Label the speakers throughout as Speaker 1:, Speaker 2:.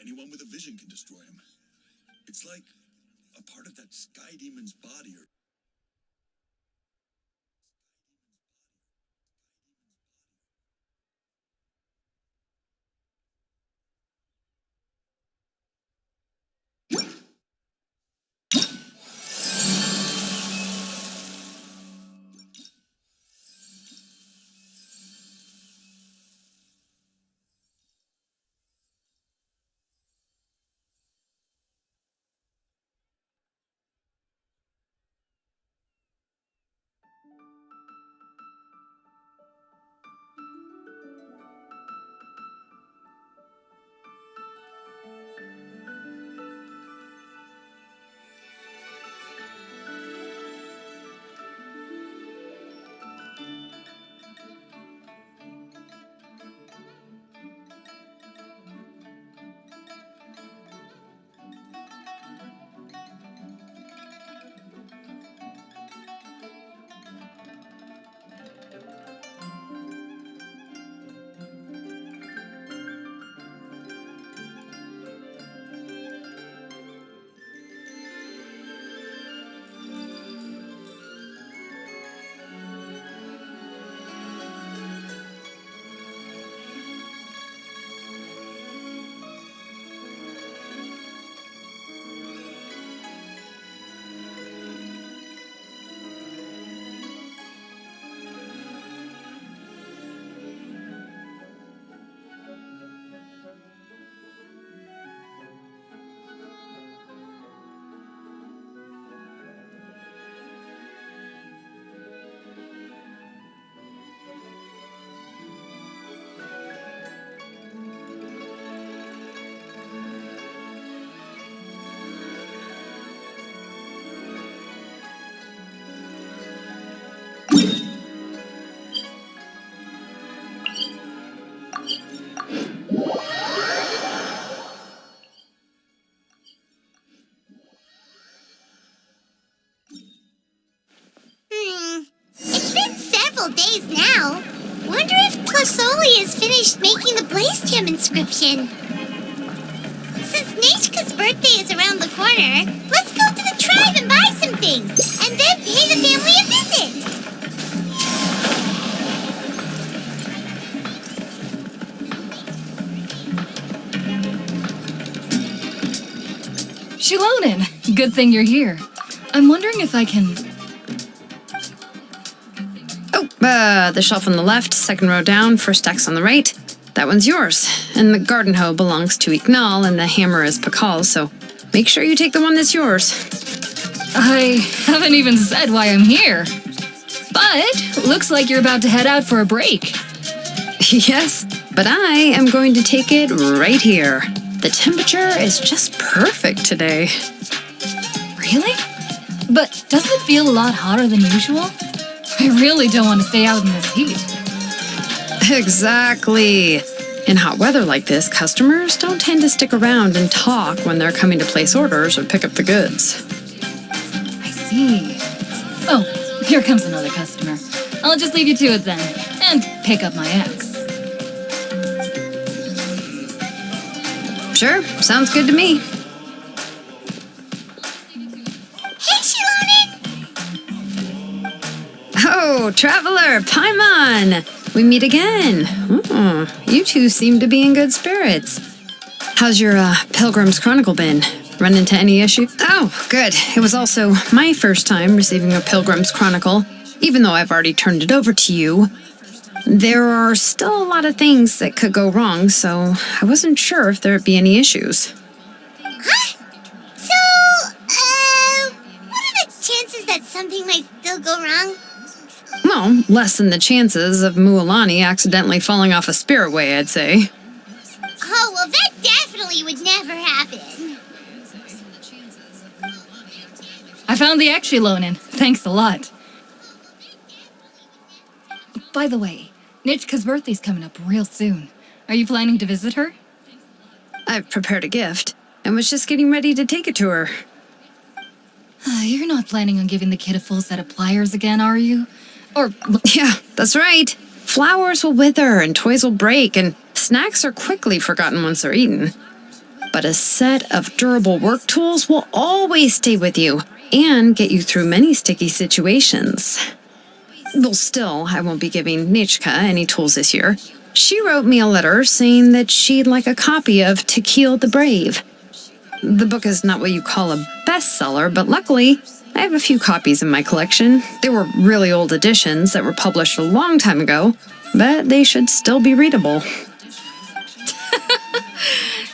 Speaker 1: anyone with a vision can destroy him. It's like a part of that sky demon's body or...
Speaker 2: It's been several days now. Wonder if Plasoli has finished making the Blaze Gem inscription. Since Nishka's birthday is around the corner, let's go to the tribe and buy some things, and then pay the family a visit.
Speaker 3: Xilonen, good thing you're here. I'm wondering if I can...
Speaker 4: The shelf on the left, second row down, first X on the right. That one's yours. And the garden hoe belongs to Ignal, and the hammer is Pakal's, so make sure you take the one that's yours.
Speaker 3: I haven't even said why I'm here. But looks like you're about to head out for a break.
Speaker 4: Yes, but I am going to take it right here. The temperature is just perfect today.
Speaker 3: Really? But doesn't it feel a lot hotter than usual? I really don't want to stay out in this heat.
Speaker 4: Exactly. In hot weather like this, customers don't tend to stick around and talk when they're coming to place orders or pick up the goods.
Speaker 3: I see. Oh, here comes another customer. I'll just leave you to it then, and pick up my axe.
Speaker 4: Sure, sounds good to me.
Speaker 2: Hey, Xilonen!
Speaker 4: Oh, Traveler, Paimon! We meet again. You two seem to be in good spirits. How's your Pilgrim's Chronicle been? Run into any issues? Oh, good. It was also my first time receiving a Pilgrim's Chronicle, even though I've already turned it over to you. There are still a lot of things that could go wrong, so I wasn't sure if there'd be any issues.
Speaker 2: Huh? So, what are the chances that something might still go wrong?
Speaker 4: Well, less than the chances of Mualani accidentally falling off a spirit way, I'd say.
Speaker 2: Oh, well, that definitely would never happen.
Speaker 3: I found the xilonen. Thanks a lot. By the way, Nitchka's birthday's coming up real soon. Are you planning to visit her?
Speaker 4: I've prepared a gift and was just getting ready to take it to her.
Speaker 3: You're not planning on giving the kid a full set of pliers again, are you? Or...
Speaker 4: Yeah, that's right. Flowers will wither and toys will break, and snacks are quickly forgotten once they're eaten. but a set of durable work tools will always stay with you and get you through many sticky situations. Well, still, I won't be giving Nichka any tools this year. She wrote me a letter saying that she'd like a copy of To Kill the Brave. The book is not what you call a bestseller, but luckily, I have a few copies in my collection. They were really old editions that were published a long time ago, but they should still be readable.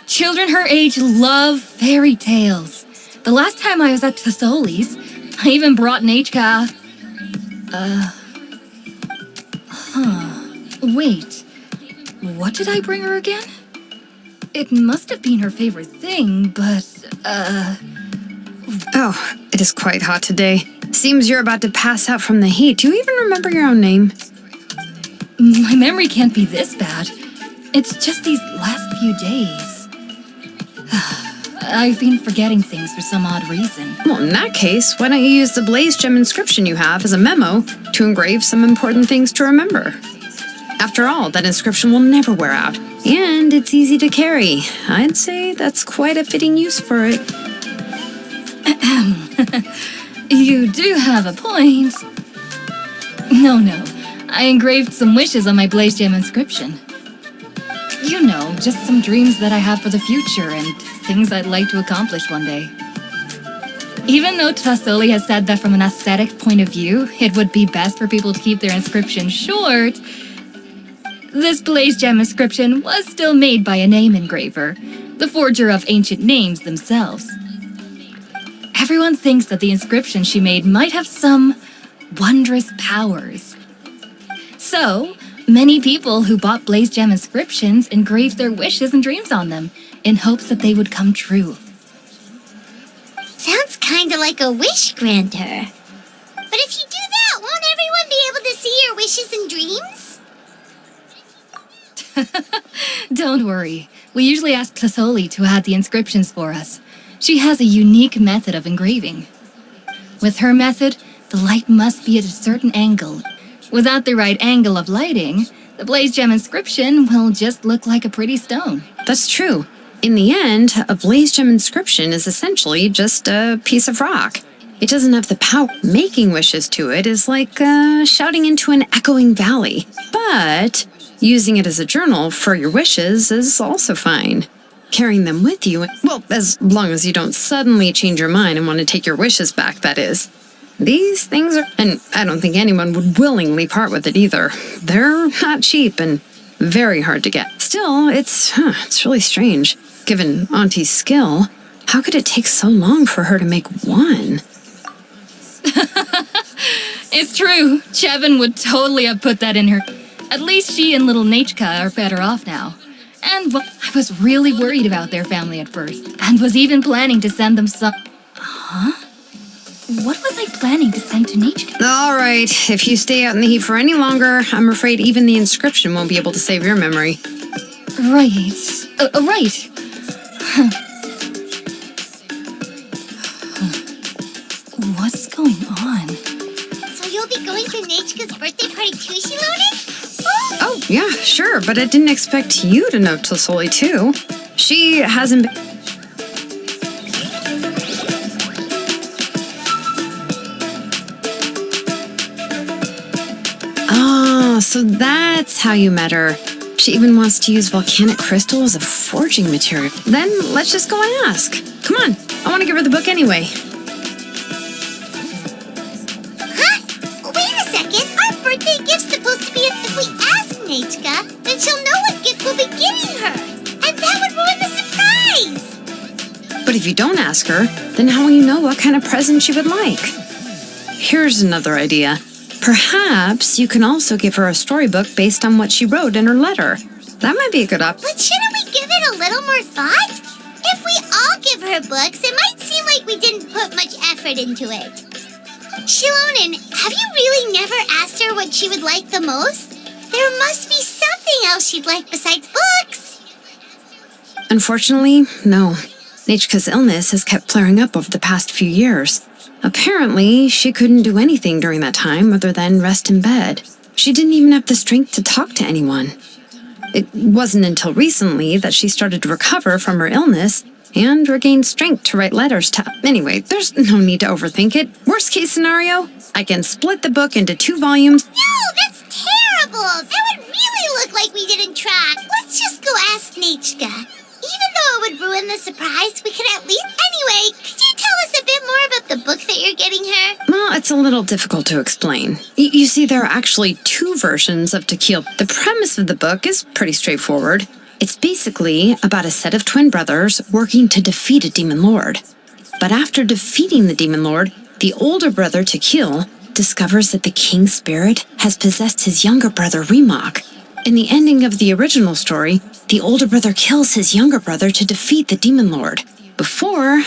Speaker 3: Children her age love fairy tales. The last time I was at Tasoli's, I even brought Nichka. Wait. What did I bring her again? It must have been her favorite thing, but,
Speaker 4: Oh, it is quite hot today. Seems you're about to pass out from the heat. Do you even remember your own name?
Speaker 3: My memory can't be this bad. It's just these last few days. I've been forgetting things for some odd reason.
Speaker 4: Well, in that case, why don't you use the Blaze Gem inscription you have as a memo to engrave some important things to remember? After all, that inscription will never wear out, and it's easy to carry. I'd say that's quite a fitting use for it.
Speaker 3: You do have a point. No, I engraved some wishes on my Blaze Gem inscription. You know, just some dreams that I have for the future and things I'd like to accomplish one day. Even though Tasoli has said that from an aesthetic point of view, it would be best for people to keep their inscription short, this Blaze Gem inscription was still made by a name engraver, the forger of ancient names themselves. Everyone thinks that the inscription she made might have some wondrous powers. So, many people who bought Blaze Gem inscriptions engraved their wishes and dreams on them, in hopes that they would come true.
Speaker 2: Sounds kinda like a wish granter. But if you do that, won't everyone be able to see your wishes and dreams?
Speaker 3: Don't worry. We usually ask Tasoli to add the inscriptions for us. She has a unique method of engraving. With her method, the light must be at a certain angle. Without the right angle of lighting, the Blaze Gem inscription will just look like a pretty stone.
Speaker 4: That's true. In the end, a Blaze Gem inscription is essentially just a piece of rock. It doesn't have the power. Making wishes to it is like shouting into an echoing valley. But using it as a journal for your wishes is also fine. Carrying them with you, well, as long as you don't suddenly change your mind and want to take your wishes back, that is. These things are, and I don't think anyone would willingly part with it either. They're not cheap and very hard to get. Still, it's really strange. Given Auntie's skill, how could it take so long for her to make one?
Speaker 3: It's true. Chevin would totally have put that in her. At least she and little Nichka are better off now. And well, I was really worried about their family at first, and was even planning to send them some... Huh? What was I planning to send to Nichka?
Speaker 4: All right, if you stay out in the heat for any longer, I'm afraid even the inscription won't be able to save your memory.
Speaker 3: Right. Right. What's going on?
Speaker 2: So you'll be going to Nichka's birthday party too, xilonen?
Speaker 4: Oh, yeah, sure, but I didn't expect you to know Tasoli too. She hasn't been... Oh, so that's how you met her. She even wants to use volcanic crystal as a forging material. Then let's just go and ask. Come on, I want to give her the book anyway.
Speaker 2: Huh? Wait a second. Our birthday gift's supposed to be if we ask Nichka, then she'll know what gift we'll be giving her. And that would ruin the surprise.
Speaker 4: But if you don't ask her, then how will you know what kind of present she would like? Here's another idea. Perhaps you can also give her a storybook based on what she wrote in her letter. That might be a good option.
Speaker 2: But shouldn't we give it a little more thought? If we all give her books, it might seem like we didn't put much effort into it. xilonen, have you really never asked her what she would like the most? There must be something else she'd like besides books.
Speaker 4: Unfortunately, no. Nichka's illness has kept flaring up over the past few years. Apparently, she couldn't do anything during that time other than rest in bed. She didn't even have the strength to talk to anyone. It wasn't until recently that she started to recover from her illness and regained strength to write letters to... Anyway, there's no need to overthink it. Worst case scenario, I can split the book into 2 volumes.
Speaker 2: No, that's terrible. That would really look like we didn't try. Let's just go ask Nechka. Even though it would ruin the surprise, we could at least... Anyway, could you tell us a bit more about the book that you're getting her?
Speaker 4: Well, it's a little difficult to explain. You see, there are actually 2 versions of Tequil. The premise of the book is pretty straightforward. It's basically about a set of twin brothers working to defeat a demon lord. But after defeating the demon lord, the older brother, Tequil, discovers that the king's spirit has possessed his younger brother, Remok. In the ending of the original story, the older brother kills his younger brother to defeat the demon lord. Before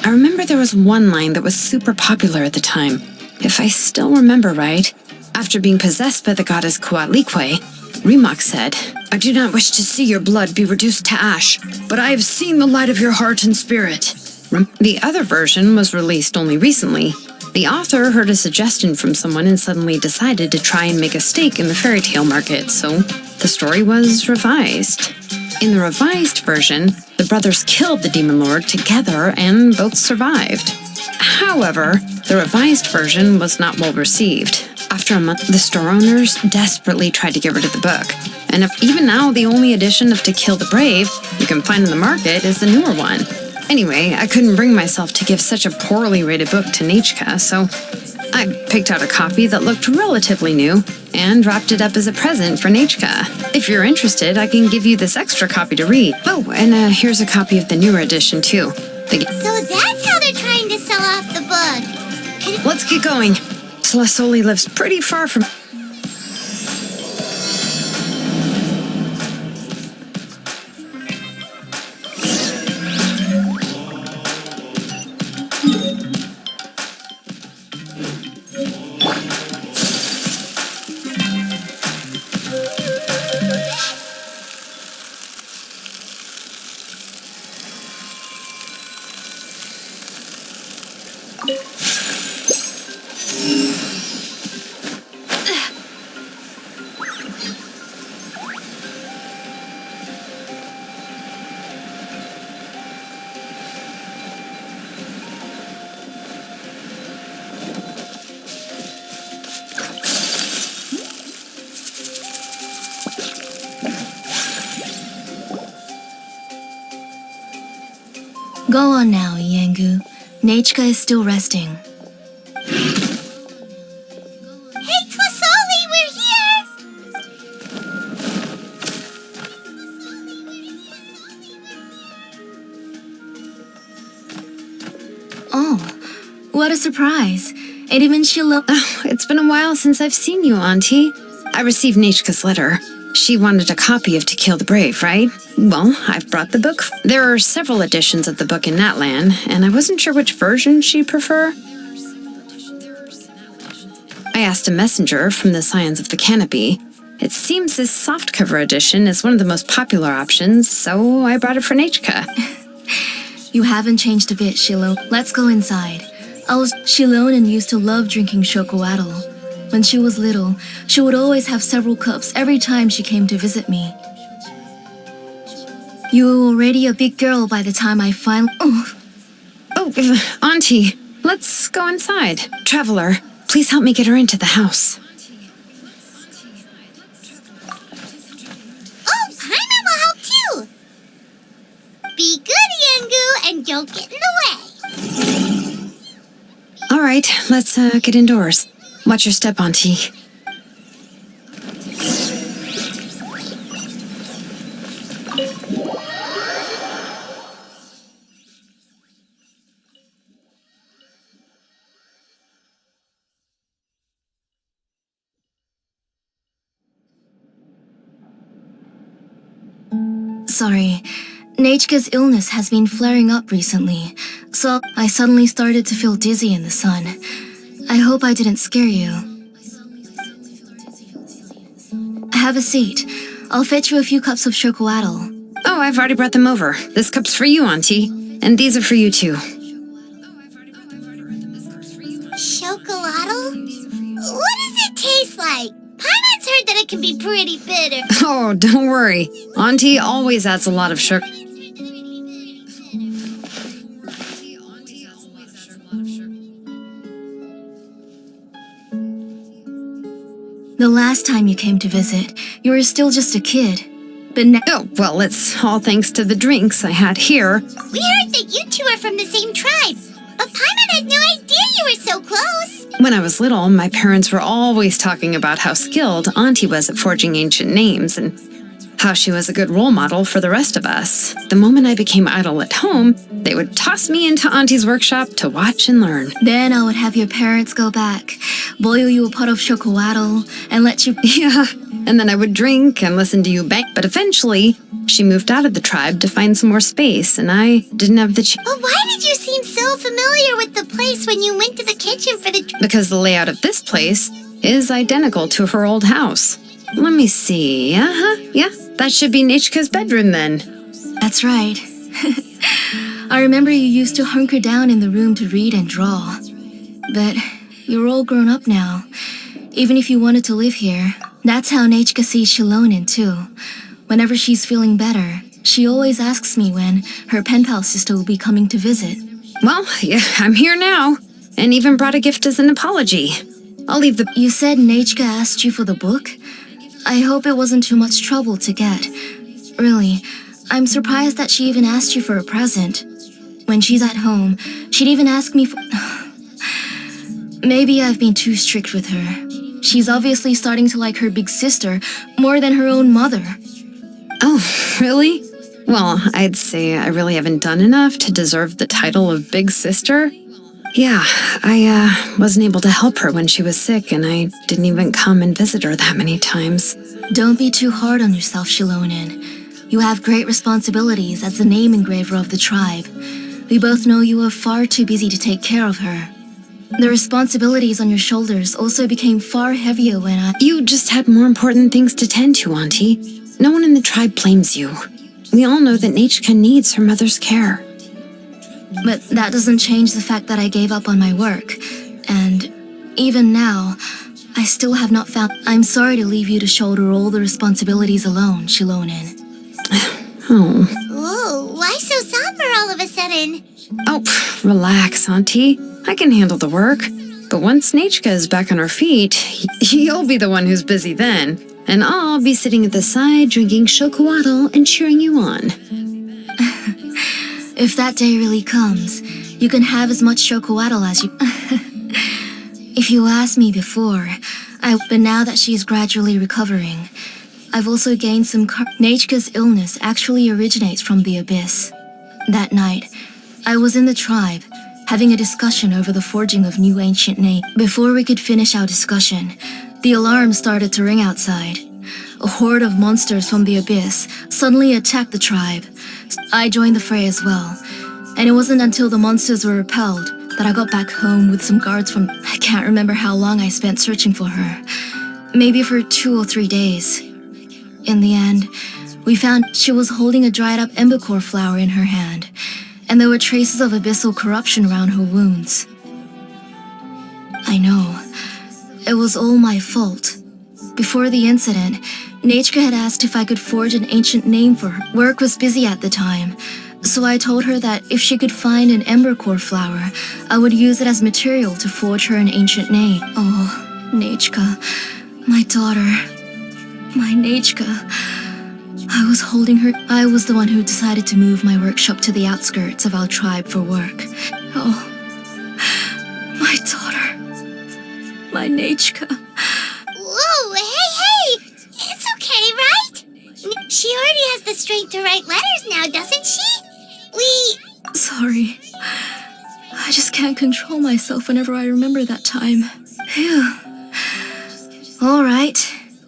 Speaker 4: I remember there was one line that was super popular at the time. If I still remember right, after being possessed by the goddess Coatlicue, Remok said, "I do not wish to see your blood be reduced to ash, but I have seen the light of your heart and spirit." The other version was released only recently. The author heard a suggestion from someone and suddenly decided to try and make a stake in the fairy tale market, so the story was revised. In the revised version, the brothers killed the demon lord together and both survived. However, the revised version was not well received. After a month, the store owners desperately tried to get rid of the book. And even now, the only edition of To Kill the Brave you can find in the market is the newer one. Anyway, I couldn't bring myself to give such a poorly rated book to Nechka, so I picked out a copy that looked relatively new and wrapped it up as a present for Nechka. If you're interested, I can give you this extra copy to read. Oh, and here's a copy of the newer edition, too.
Speaker 2: So that's how they're trying to sell off the book.
Speaker 4: Let's get going. Slasoli lives pretty far from...
Speaker 3: Go on now, Iengu. Nechka is still resting.
Speaker 2: Hey, Twasoli, we're here!
Speaker 3: Oh, what a surprise. And even Shilo...
Speaker 4: Oh, it's been a while since I've seen you, Auntie. I received Nechka's letter. She wanted a copy of To Kill the Brave, right? Well, I've brought the book. There are several editions of the book in Natlan, and I wasn't sure which version she'd prefer. I asked a messenger from the Scions of the Canopy. It seems this softcover edition is one of the most popular options, so I brought it for Nechka.
Speaker 3: You haven't changed a bit, Shilo. Let's go inside. Xilonen used to love drinking chocolatl. When she was little, she would always have several cups every time she came to visit me. You were already a big girl by the time I finally...
Speaker 4: Oh, Auntie, let's go inside. Traveler, please help me get her into the house.
Speaker 2: Oh, Paimon will help too! Be good, Iengu, and don't get in the way.
Speaker 4: All right, let's get indoors. Watch your step, Auntie.
Speaker 3: Sorry. Nechka's illness has been flaring up recently, so I suddenly started to feel dizzy in the sun. I hope I didn't scare you. Have a seat. I'll fetch you a few cups of chocolatl.
Speaker 4: Oh, I've already brought them over. This cup's for you, Auntie. And these are for you, too.
Speaker 2: Chocolatl? What does it taste like? Paimon's heard that it can be pretty bitter.
Speaker 4: Oh, don't worry. Auntie always adds a lot of sugar.
Speaker 3: The last time you came to visit, you were still just a kid. But now...
Speaker 4: Oh, well, it's all thanks to the drinks I had here.
Speaker 2: We heard that you two are from the same tribe, but Paimon had no idea you were so close.
Speaker 4: When I was little, my parents were always talking about how skilled Auntie was at forging ancient names and how she was a good role model for the rest of us. The moment I became idle at home, they would toss me into Auntie's workshop to watch and learn.
Speaker 3: Then I would have your parents go back, boil you a pot of chocolatl, and let you...
Speaker 4: Yeah, and then I would drink and listen to you bang. But eventually, she moved out of the tribe to find some more space, and I didn't have the chance.
Speaker 2: But why did you seem so familiar with the place when you went to the kitchen for the...
Speaker 4: Because the layout of this place is identical to her old house. Let me see. Yeah, that should be Nechka's bedroom then.
Speaker 3: That's right. I remember you used to hunker down in the room to read and draw. But you're all grown up now. Even if you wanted to live here, that's how Nechka sees xilonen too. Whenever she's feeling better, she always asks me when her pen pal sister will be coming to visit.
Speaker 4: Well, yeah, I'm here now, and even brought a gift as an apology. I'll leave the...
Speaker 3: You said Nechka asked you for the book? I hope it wasn't too much trouble to get. Really, I'm surprised that she even asked you for a present. When she's at home, she'd even ask me for... Maybe I've been too strict with her. She's obviously starting to like her big sister more than her own mother.
Speaker 4: Oh, really? Well, I'd say I really haven't done enough to deserve the title of big sister. Yeah, I wasn't able to help her when she was sick, and I didn't even come and visit her that many times.
Speaker 3: Don't be too hard on yourself, xilonen. You have great responsibilities as the name engraver of the tribe. We both know you are far too busy to take care of her. The responsibilities on your shoulders also became far heavier when
Speaker 4: You just had more important things to tend to, Auntie. No one in the tribe blames you. We all know that Nechka needs her mother's care.
Speaker 3: But that doesn't change the fact that I gave up on my work. And even now, I still have not found... I'm sorry to leave you to shoulder all the responsibilities alone, xilonen.
Speaker 4: Oh.
Speaker 2: Whoa, why so somber all of a sudden?
Speaker 4: Oh, relax, Auntie. I can handle the work. But once Nechka is back on her feet, you'll be the one who's busy then. And I'll be sitting at the side drinking chocolatl and cheering you on.
Speaker 3: If that day really comes, you can have as much chocolatl as you... If you asked me before, but now that she's gradually recovering, I've also gained some... Nechka's illness actually originates from the abyss. That night, I was in the tribe, having a discussion over the forging of new ancient names. Before we could finish our discussion, the alarm started to ring outside. A horde of monsters from the abyss suddenly attacked the tribe. I joined the fray as well, and it wasn't until the monsters were repelled that I got back home with some guards from... I can't remember how long I spent searching for her. Maybe for 2 or 3 days. In the end, we found she was holding a dried up embercore flower in her hand, and there were traces of abyssal corruption around her wounds. I know. It was all my fault. Before the incident, Nechka had asked if I could forge an ancient name for her. Work was busy at the time, so I told her that if she could find an embercore flower, I would use it as material to forge her an ancient name. Oh, Nechka, my daughter, my Nechka. I was holding her. I was the one who decided to move my workshop to the outskirts of our tribe for work. Oh, my daughter, my Nechka.
Speaker 2: Whoa, hey! It's okay, right? She already has the strength to write letters now, doesn't she?
Speaker 3: Sorry. I just can't control myself whenever I remember that time. Phew. All right.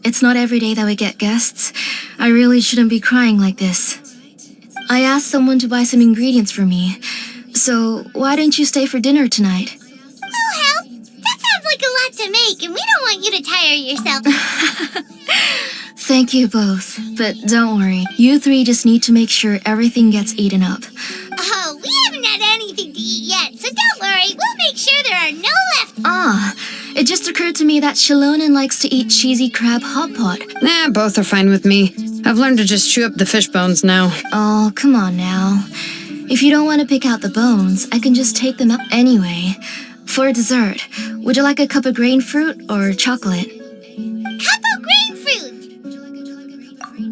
Speaker 3: It's not every day that we get guests. I really shouldn't be crying like this. I asked someone to buy some ingredients for me. So why don't you stay for dinner tonight?
Speaker 2: We'll help. That sounds like a lot to make, and we don't want you to tire yourself.
Speaker 3: Thank you both, but don't worry. You three just need to make sure everything gets eaten up.
Speaker 2: Oh, we haven't had anything to eat yet, so don't worry. We'll make sure there are no left.
Speaker 3: Ah, it just occurred to me that xilonen likes to eat cheesy crab hot pot.
Speaker 4: Nah, both are fine with me. I've learned to just chew up the fish bones now.
Speaker 3: Oh, come on now. If you don't want to pick out the bones, I can just take them up anyway. For dessert, would you like a cup of grain fruit or chocolate?
Speaker 2: Cup of grain fruit.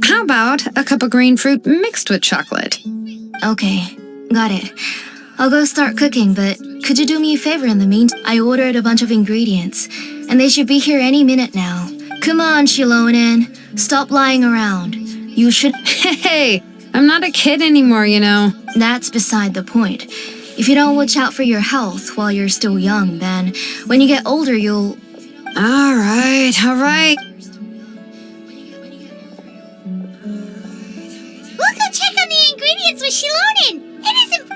Speaker 4: How about a cup of green fruit mixed with chocolate?
Speaker 3: Okay, got it. I'll go start cooking, but could you do me a favor in the meantime? I ordered a bunch of ingredients, and they should be here any minute now. Come on, xilonen. Stop lying around. You should...
Speaker 4: Hey, I'm not a kid anymore, you know.
Speaker 3: That's beside the point. If you don't watch out for your health while you're still young, then when you get older, you'll...
Speaker 4: All right.
Speaker 2: We'll go check on the ingredients with xilonen. It isn't...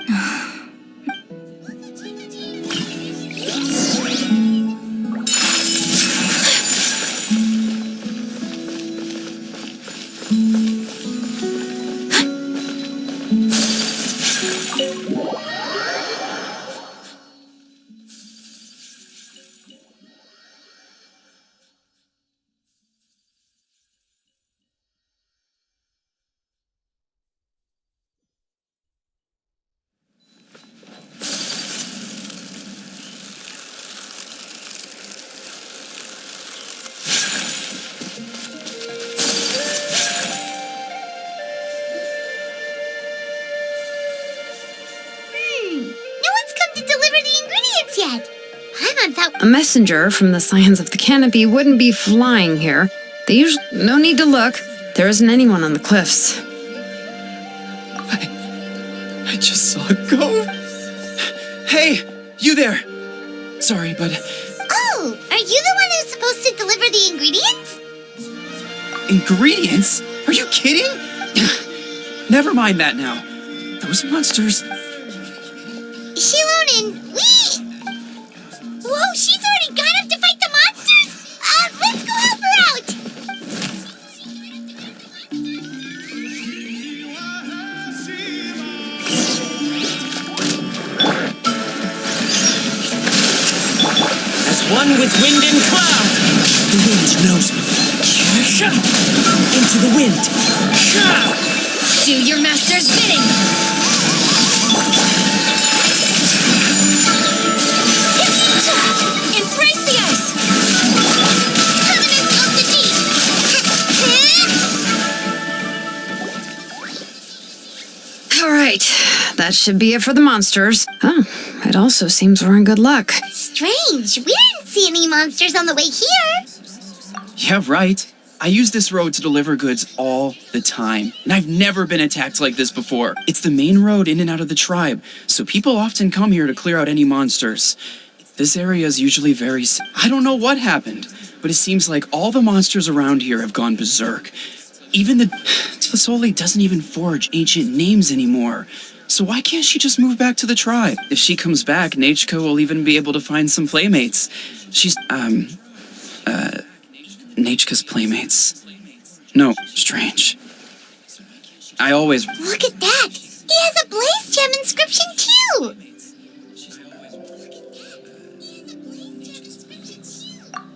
Speaker 2: No one's come to deliver the ingredients yet. Paimon thought...
Speaker 4: A messenger from the Scions of the Canopy wouldn't be flying here. They usually... No need to look. There isn't anyone on the cliffs.
Speaker 5: I just saw it go. Hey, you there. Sorry, but
Speaker 2: Oh, are you the one who's supposed to deliver the ingredients?
Speaker 5: ingredients? Are you kidding? Never mind that now. Those monsters...
Speaker 2: xilonen, Whoa, she's already gone up to fight the monsters! Let's go help her out!
Speaker 6: As one with wind and cloud. The wind knows me. Into the wind.
Speaker 3: Do your master's bidding! Embrace the ice!
Speaker 2: Covenant of the deep!
Speaker 4: All right. That should be it for the monsters. Oh, it also seems we're in good luck.
Speaker 2: Strange, we didn't see any monsters on the way here.
Speaker 5: Yeah, right. I use this road to deliver goods all the time, and I've never been attacked like this before. It's the main road in and out of the tribe, so people often come here to clear out any monsters. This area is usually I don't know what happened, but it seems like all the monsters around here have gone berserk. Even the Tlisoli doesn't even forge ancient names anymore. So why can't she just move back to the tribe? If she comes back, Nechka will even be able to find some playmates. She's, Nechka's playmates. No, strange. I always...
Speaker 2: Look at that! He has a blaze gem inscription too!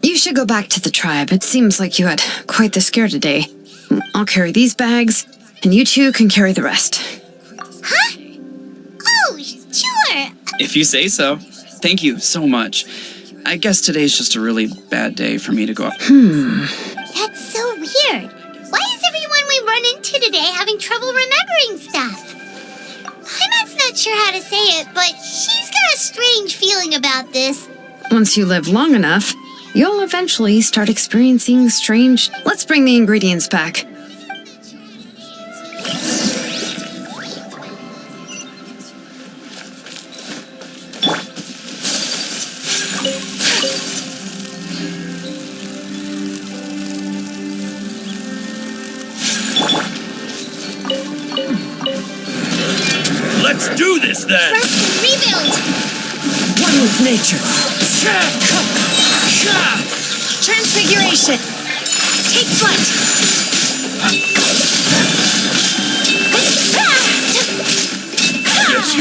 Speaker 4: You should go back to the tribe. It seems like you had quite the scare today. I'll carry these bags, and you two can carry the rest.
Speaker 2: Huh? Oh, sure.
Speaker 5: If you say so. Thank you so much. I guess today's just a really bad day for me to go up.
Speaker 2: That's so weird. Why is everyone we run into today having trouble remembering stuff? Paimon's not sure how to say it, but she's got a strange feeling about this.
Speaker 4: Once you live long enough, you'll eventually start experiencing strange... Let's bring the ingredients back.
Speaker 1: Let's do this then!
Speaker 2: Rest and rebuild!
Speaker 6: One with nature.
Speaker 2: Transfiguration! Take flight!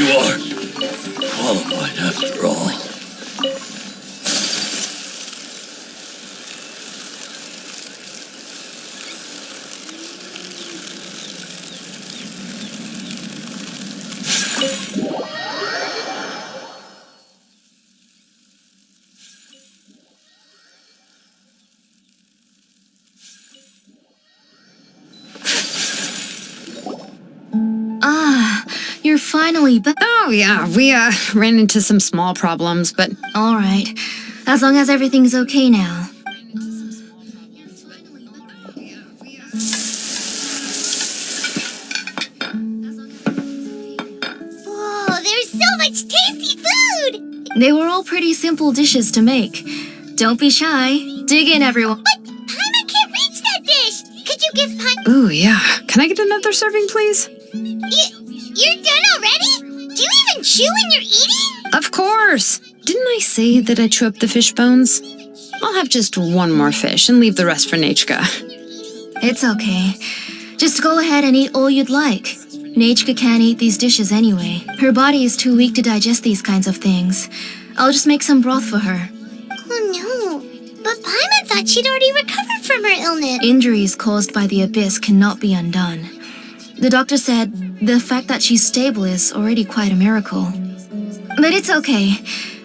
Speaker 1: you are qualified after all.
Speaker 3: Ah, you're finally back.
Speaker 4: Oh, yeah, we ran into some small problems, but
Speaker 3: All right, as long as everything's okay now.
Speaker 2: Whoa, there's so much tasty food!
Speaker 3: They were all pretty simple dishes to make. Don't be shy. Dig in, everyone.
Speaker 2: But Paimon can't reach that dish! Could you give Paimon...
Speaker 4: ooh, yeah. Can I get another serving, please?
Speaker 2: You're done already? Do you even chew when you're eating?
Speaker 4: Of course. Didn't I say that I chew up the fish bones? I'll have just one more fish and leave the rest for Nechka.
Speaker 3: It's okay. Just go ahead and eat all you'd like. Nechka can't eat these dishes anyway. Her body is too weak to digest these kinds of things. I'll just make some broth for her.
Speaker 2: Oh no, but Paimon thought she'd already recovered from her illness.
Speaker 3: Injuries caused by the abyss cannot be undone. The doctor said the fact that she's stable is already quite a miracle. But it's okay.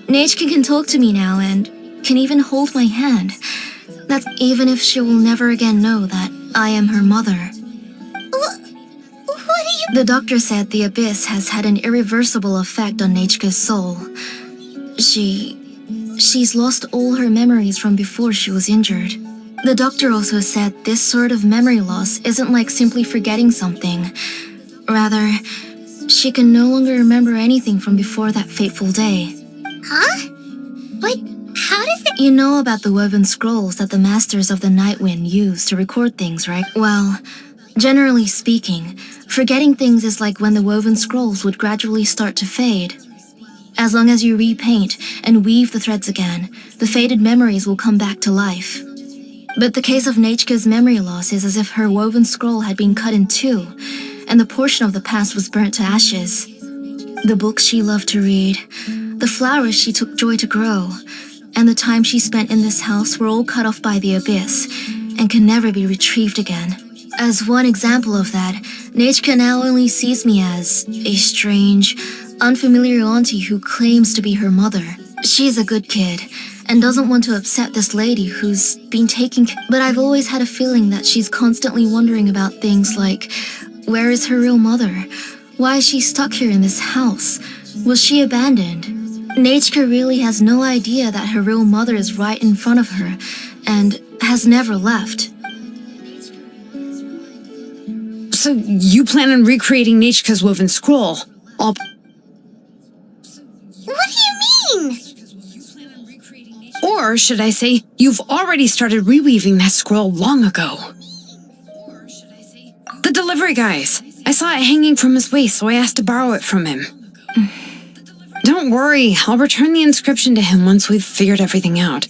Speaker 3: Nechka can talk to me now and can even hold my hand. That's even if she will never again know that I am her mother.
Speaker 2: What are you...
Speaker 3: The doctor said the abyss has had an irreversible effect on Nechka's soul. She's lost all her memories from before she was injured. The doctor also said this sort of memory loss isn't like simply forgetting something. Rather, she can no longer remember anything from before that fateful day.
Speaker 2: Huh? But how does it...
Speaker 3: You know about the woven scrolls that the Masters of the Night Wind use to record things, right? Well, generally speaking, forgetting things is like when the woven scrolls would gradually start to fade. As long as you repaint and weave the threads again, the faded memories will come back to life. But the case of Nechka's memory loss is as if her woven scroll had been cut in two, and the portion of the past was burnt to ashes. The books she loved to read, the flowers she took joy to grow, and the time she spent in this house were all cut off by the abyss and can never be retrieved again. As one example of that, Nechka now only sees me as a strange, unfamiliar auntie who claims to be her mother. She's a good kid and doesn't want to upset this lady who's been taking but I've always had a feeling that she's constantly wondering about things like, where is her real mother? Why is she stuck here in this house? Was she abandoned? Nechka really has no idea that her real mother is right in front of her and has never left.
Speaker 4: So you plan on recreating Nechka's woven scroll? All...
Speaker 2: What do you mean?
Speaker 4: Or should I say, you've already started reweaving that scroll long ago? The delivery guys. I saw it hanging from his waist, so I asked to borrow it from him. Don't worry, I'll return the inscription to him once we've figured everything out.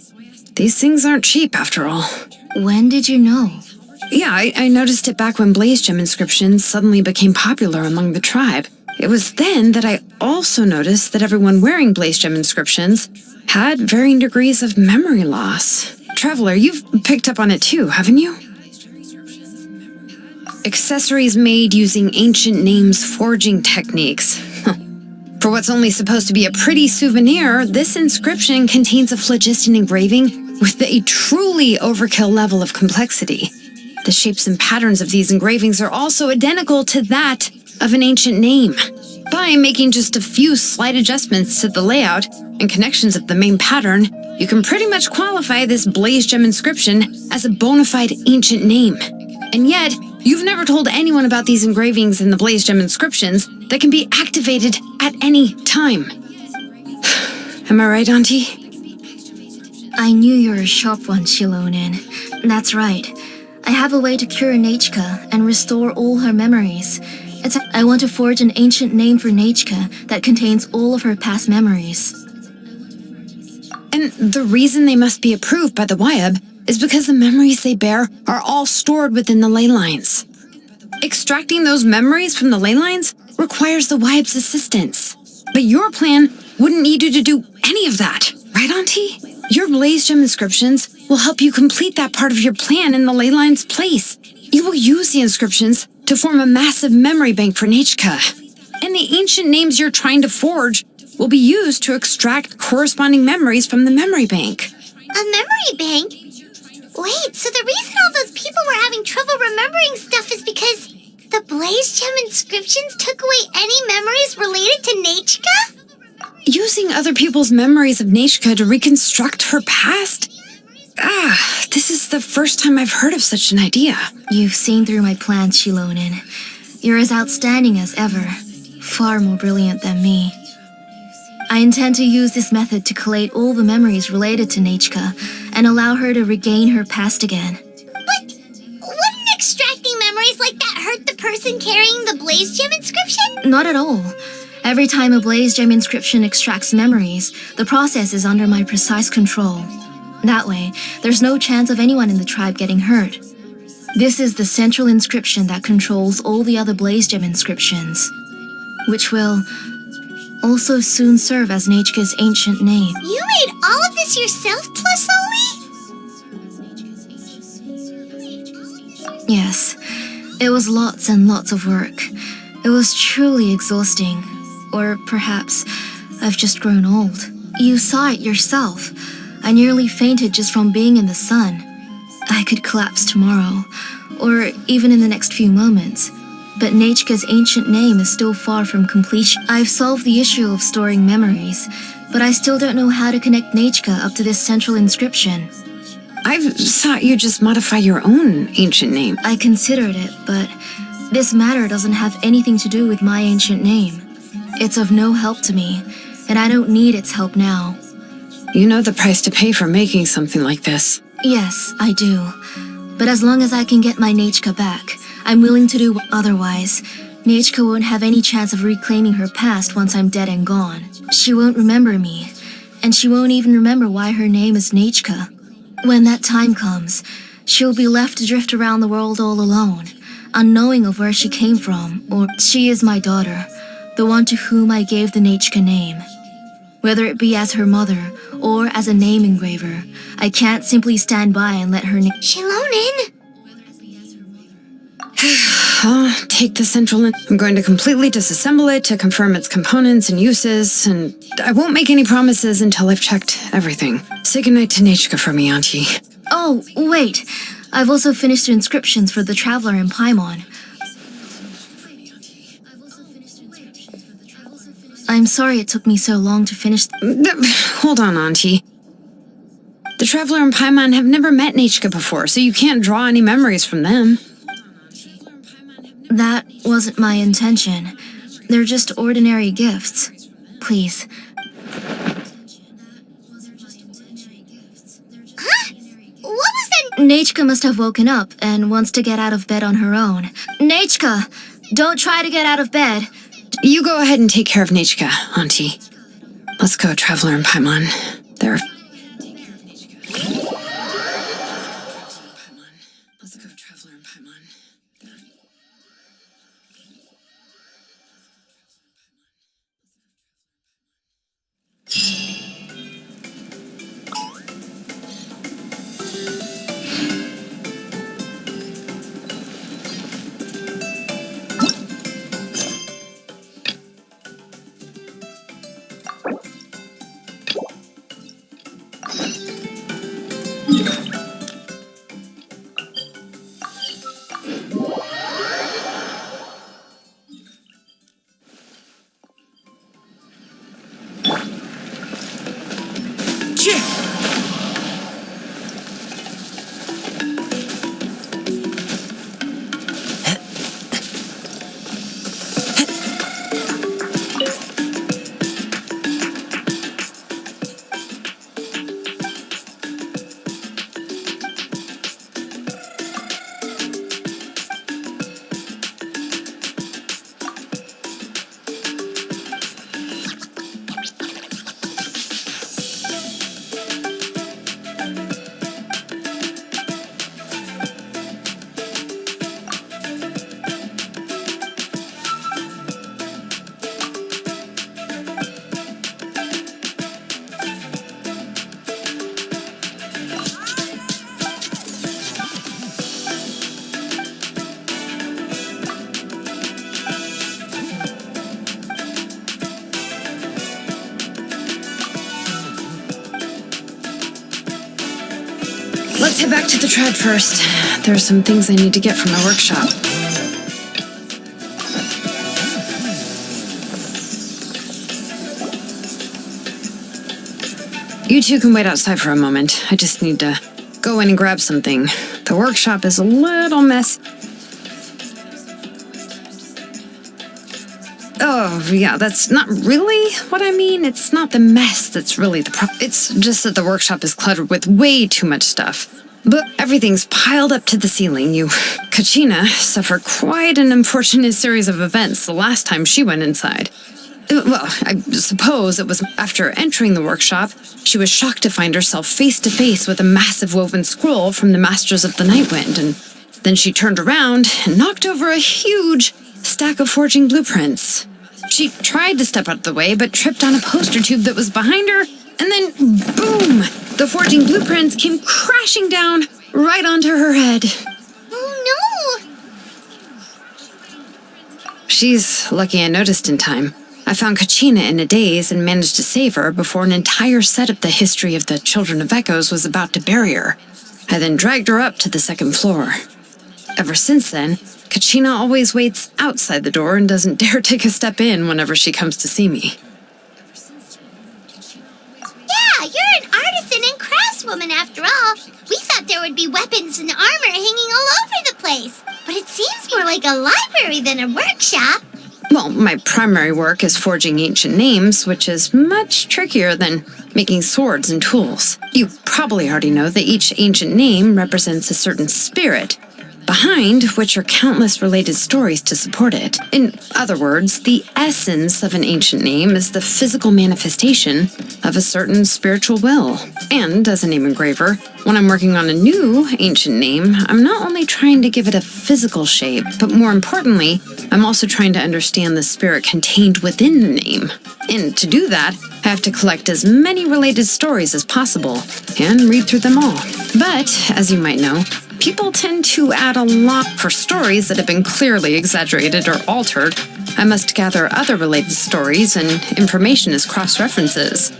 Speaker 4: These things aren't cheap, after all.
Speaker 3: When did you know?
Speaker 4: Yeah, I noticed it back when blaze gem inscriptions suddenly became popular among the tribe. It was then that I also noticed that everyone wearing blaze gem inscriptions had varying degrees of memory loss. Traveler, you've picked up on it too, haven't you? Accessories made using ancient names forging techniques. For what's only supposed to be a pretty souvenir, this inscription contains a phlogiston engraving with a truly overkill level of complexity. The shapes and patterns of these engravings are also identical to that of an ancient name. By making just a few slight adjustments to the layout and connections of the main pattern, you can pretty much qualify this blaze gem inscription as a bona fide ancient name. And yet, you've never told anyone about these engravings in the blaze gem inscriptions that can be activated at any time. Am I right, Auntie?
Speaker 3: I knew you were a sharp one, xilonen. That's right. I have a way to cure Nechka and restore all her memories. I want to forge an ancient name for Nechka that contains all of her past memories.
Speaker 4: And the reason they must be approved by the Wyab is because the memories they bear are all stored within the ley lines. Extracting those memories from the ley lines requires the Wyab's assistance. But your plan wouldn't need you to do any of that. Right, Auntie? Your Blaze Gem inscriptions will help you complete that part of your plan in the ley line's place. You will use the inscriptions to form a massive memory bank for Nechka. And the ancient names you're trying to forge will be used to extract corresponding memories from the memory bank.
Speaker 2: A memory bank? Wait, so the reason all those people were having trouble remembering stuff is because the Blaze Gem inscriptions took away any memories related to Nechka?
Speaker 4: Using other people's memories of Nechka to reconstruct her past? This is the first time I've heard of such an idea.
Speaker 3: You've seen through my plans, xilonen. You're as outstanding as ever. Far more brilliant than me. I intend to use this method to collate all the memories related to Nechka and allow her to regain her past again.
Speaker 2: But wouldn't extracting memories like that hurt the person carrying the Blaze Gem inscription?
Speaker 3: Not at all. Every time a Blaze Gem inscription extracts memories, the process is under my precise control. That way, there's no chance of anyone in the tribe getting hurt. This is the central inscription that controls all the other Blaze Gem inscriptions, which will also soon serve as Nechka's ancient name.
Speaker 2: You made all of this yourself, Plusoli?
Speaker 3: Yes, it was lots and lots of work. It was truly exhausting. Or perhaps I've just grown old. You saw it yourself. I nearly fainted just from being in the sun. I could collapse tomorrow, or even in the next few moments. But Nechka's ancient name is still far from completion. I've solved the issue of storing memories, but I still don't know how to connect Nechka up to this central inscription.
Speaker 4: I've thought you just modify your own ancient name.
Speaker 3: I considered it, but this matter doesn't have anything to do with my ancient name. It's of no help to me, and I don't need its help now.
Speaker 4: You know the price to pay for making something like this.
Speaker 3: Yes, I do. But as long as I can get my Nechka back, I'm willing to do otherwise. Nechka won't have any chance of reclaiming her past once I'm dead and gone. She won't remember me, and she won't even remember why her name is Nechka. When that time comes, she'll be left to drift around the world all alone, unknowing of where she came from, or she is my daughter, the one to whom I gave the Nechka name. Whether it be as her mother or as a name engraver, I can't simply stand by and let her
Speaker 2: xilonen!
Speaker 4: I'll take the central. I'm going to completely disassemble it to confirm its components and uses, and I won't make any promises until I've checked everything. Say goodnight to Nechka for me, Auntie.
Speaker 3: Oh, wait. I've also finished the inscriptions for the Traveler in Paimon. I'm sorry it took me so long to finish.
Speaker 4: Hold on, Auntie. The Traveler and Paimon have never met Nechka before, so you can't draw any memories from them.
Speaker 3: That wasn't my intention. They're just ordinary gifts. Please.
Speaker 2: Huh? What was that?
Speaker 3: Nechka must have woken up and wants to get out of bed on her own. Nechka, don't try to get out of bed.
Speaker 4: You go ahead and take care of Nechka, Auntie. Let's go, Traveler and Paimon. They're... Let's go, Traveler and Paimon. Let's head back to the tread first. There are some things I need to get from my workshop. You two can wait outside for a moment. I just need to go in and grab something. The workshop is a little messy. Oh, yeah, that's not really what I mean. It's not the mess that's really the problem. It's just that the workshop is cluttered with way too much stuff. But everything's piled up to the ceiling. Kachina suffered quite an unfortunate series of events the last time she went inside. Well, I suppose it was after entering the workshop, she was shocked to find herself face to face with a massive woven scroll from the Masters of the Nightwind, and then she turned around and knocked over a huge stack of forging blueprints. She tried to step out of the way, but tripped on a poster tube that was behind her, and then, boom! The forging blueprints came crashing down right onto her head.
Speaker 2: Oh, no!
Speaker 4: She's lucky I noticed in time. I found Kachina in a daze and managed to save her before an entire set of the history of the Children of Echoes was about to bury her. I then dragged her up to the second floor. Ever since then, Kachina always waits outside the door and doesn't dare take a step in whenever she comes to see me.
Speaker 2: Yeah, you're an artisan and craftswoman after all. We thought there would be weapons and armor hanging all over the place. But it seems more like a library than a workshop.
Speaker 4: Well, my primary work is forging ancient names, which is much trickier than making swords and tools. You probably already know that each ancient name represents a certain spirit, behind which are countless related stories to support it. In other words, the essence of an ancient name is the physical manifestation of a certain spiritual will. And as a name engraver, when I'm working on a new ancient name, I'm not only trying to give it a physical shape, but more importantly, I'm also trying to understand the spirit contained within the name. And to do that, I have to collect as many related stories as possible and read through them all. But, as you might know, people tend to add a lot for stories that have been clearly exaggerated or altered. I must gather other related stories and information as cross-references.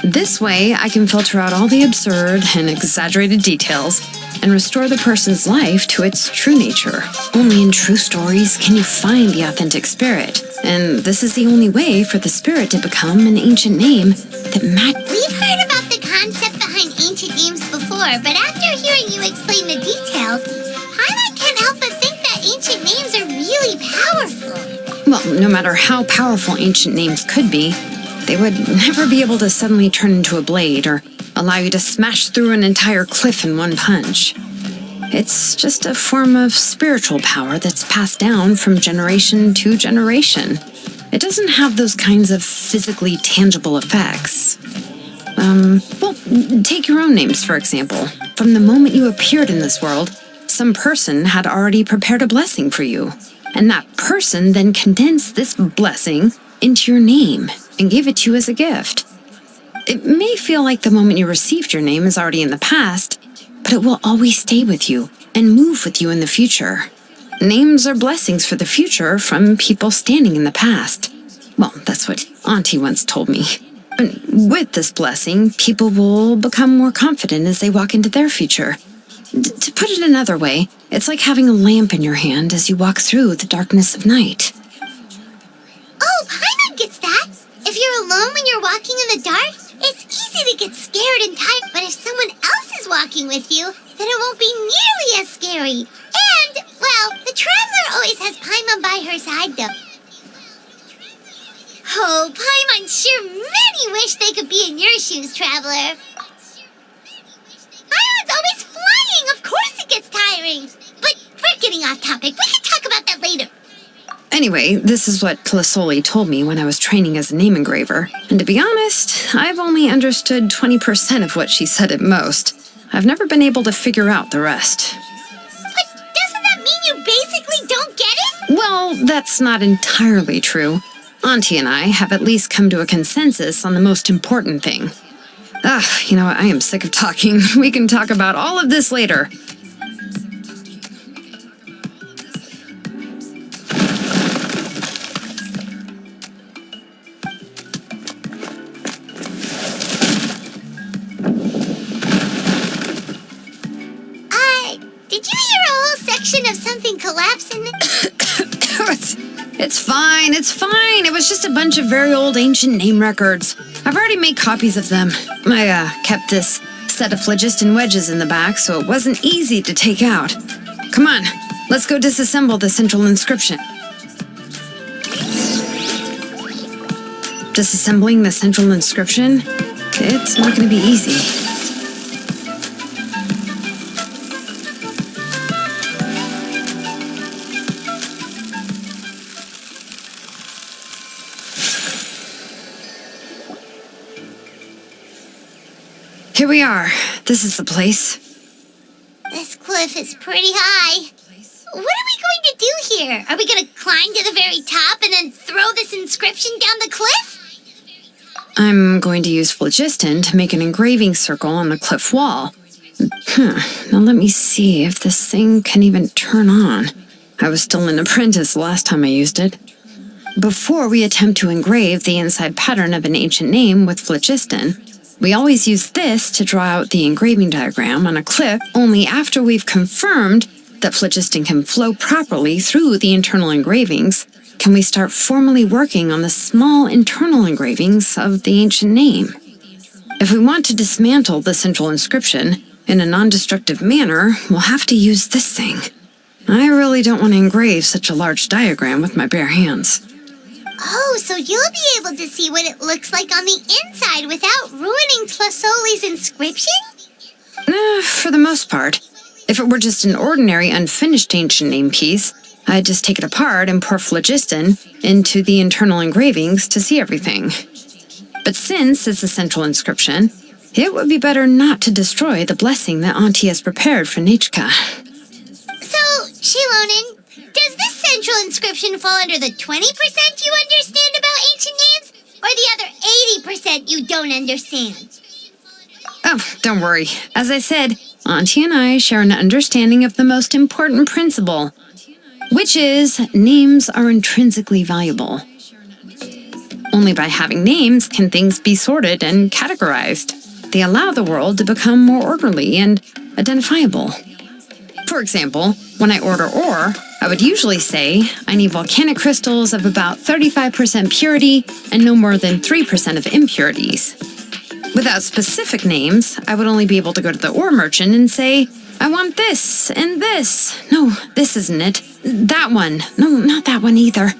Speaker 4: This way, I can filter out all the absurd and exaggerated details and restore the person's life to its true nature. Only in true stories can you find the authentic spirit, and this is the only way for the spirit to become an ancient name that
Speaker 2: We've heard about the concept behind ancient names before, but after hearing you explain the details, Paimon can't help but think that ancient names are really powerful.
Speaker 4: Well, no matter how powerful ancient names could be, they would never be able to suddenly turn into a blade or allow you to smash through an entire cliff in one punch. It's just a form of spiritual power that's passed down from generation to generation. It doesn't have those kinds of physically tangible effects. Well, take your own names, for example. From the moment you appeared in this world, some person had already prepared a blessing for you. And that person then condensed this blessing into your name and gave it to you as a gift. It may feel like the moment you received your name is already in the past, but it will always stay with you and move with you in the future. Names are blessings for the future from people standing in the past. Well, that's what Auntie once told me. And with this blessing, people will become more confident as they walk into their future. To put it another way, it's like having a lamp in your hand as you walk through the darkness of night.
Speaker 2: Oh, Paimon gets that. If you're alone when you're walking in the dark, it's easy to get scared and tired. But if someone else is walking with you, then it won't be nearly as scary. And, well, the traveler always has Paimon by her side, though. Oh, Paimon sure many wish they could be in your shoes, traveler. Paimon's always flying. Of course it gets tiring. But we're getting off topic. We can talk about that later.
Speaker 4: Anyway, this is what Plisoli told me when I was training as a name engraver. And to be honest, I've only understood 20% of what she said at most. I've never been able to figure out the rest.
Speaker 2: But doesn't that mean you basically don't get it?
Speaker 4: Well, that's not entirely true. Auntie and I have at least come to a consensus on the most important thing. You know what? I am sick of talking. We can talk about all of this later.
Speaker 2: collapse in the...
Speaker 4: It's fine, it's fine. It was just a bunch of very old ancient name records. I've already made copies of them. I kept this set of phlogiston wedges in the back, so it wasn't easy to take out. Come on, let's go disassemble the central inscription. Disassembling the central inscription? It's not going to be easy. Here we are. This is the place.
Speaker 2: This cliff is pretty high. What are we going to do here? Are we going to climb to the very top and then throw this inscription down the cliff?
Speaker 4: I'm going to use phlogiston to make an engraving circle on the cliff wall. Now let me see if this thing can even turn on. I was still an apprentice last time I used it. Before we attempt to engrave the inside pattern of an ancient name with phlogiston, we always use this to draw out the engraving diagram on a cliff only after we've confirmed that phlogiston can flow properly through the internal engravings can we start formally working on the small internal engravings of the ancient name. If we want to dismantle the central inscription in a non-destructive manner, we'll have to use this thing. I really don't want to engrave such a large diagram with my bare hands.
Speaker 2: Oh, so you'll be able to see what it looks like on the inside without ruining Tlasoli's inscription?
Speaker 4: For the most part. If it were just an ordinary unfinished ancient name piece, I'd just take it apart and pour phlogiston into the internal engravings to see everything. But since it's a central inscription, it would be better not to destroy the blessing that Auntie has prepared for Nechka.
Speaker 2: So, xilonen, does this central inscription fall under the 20% you understand about ancient names, or the other 80% you don't understand?
Speaker 4: Oh, don't worry. As I said, Auntie and I share an understanding of the most important principle, which is names are intrinsically valuable. Only by having names can things be sorted and categorized. They allow the world to become more orderly and identifiable. For example, when I order ore, I would usually say I need volcanic crystals of about 35% purity and no more than 3% of impurities. Without specific names, I would only be able to go to the ore merchant and say, I want this and this. No, this isn't it. That one. No, not that one either.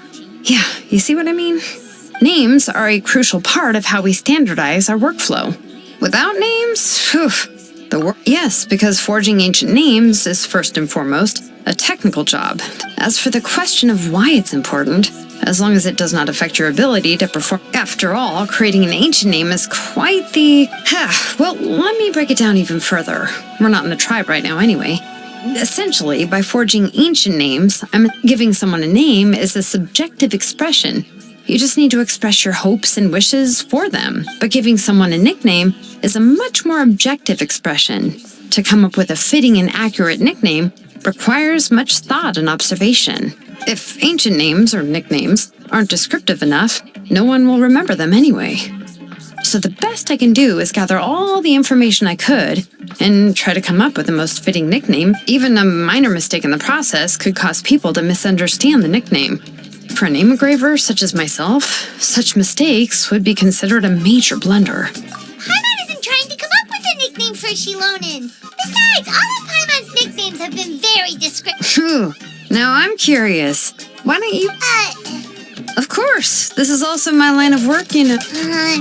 Speaker 4: Yeah, you see what I mean? Names are a crucial part of how we standardize our workflow. Without names, yes, because forging ancient names is first and foremost a technical job. As for the question of why it's important, as long as it does not affect your ability to perform. After all, creating an ancient name is quite the... Well, let me break it down even further. We're not in the tribe right now anyway. Essentially, by forging ancient names, giving someone a name is a subjective expression. You just need to express your hopes and wishes for them. But giving someone a nickname is a much more objective expression. To come up with a fitting and accurate nickname requires much thought and observation. If ancient names or nicknames aren't descriptive enough, no one will remember them anyway. So the best I can do is gather all the information I could and try to come up with the most fitting nickname. Even a minor mistake in the process could cause people to misunderstand the nickname. For a name engraver such as myself, such mistakes would be considered a major blunder.
Speaker 2: Paimon isn't trying to come up with a nickname for xilonen. Besides, all of Paimon's nicknames have been very descriptive.
Speaker 4: Now I'm curious. Why don't you... Of course. This is also my line of work, you know.
Speaker 2: A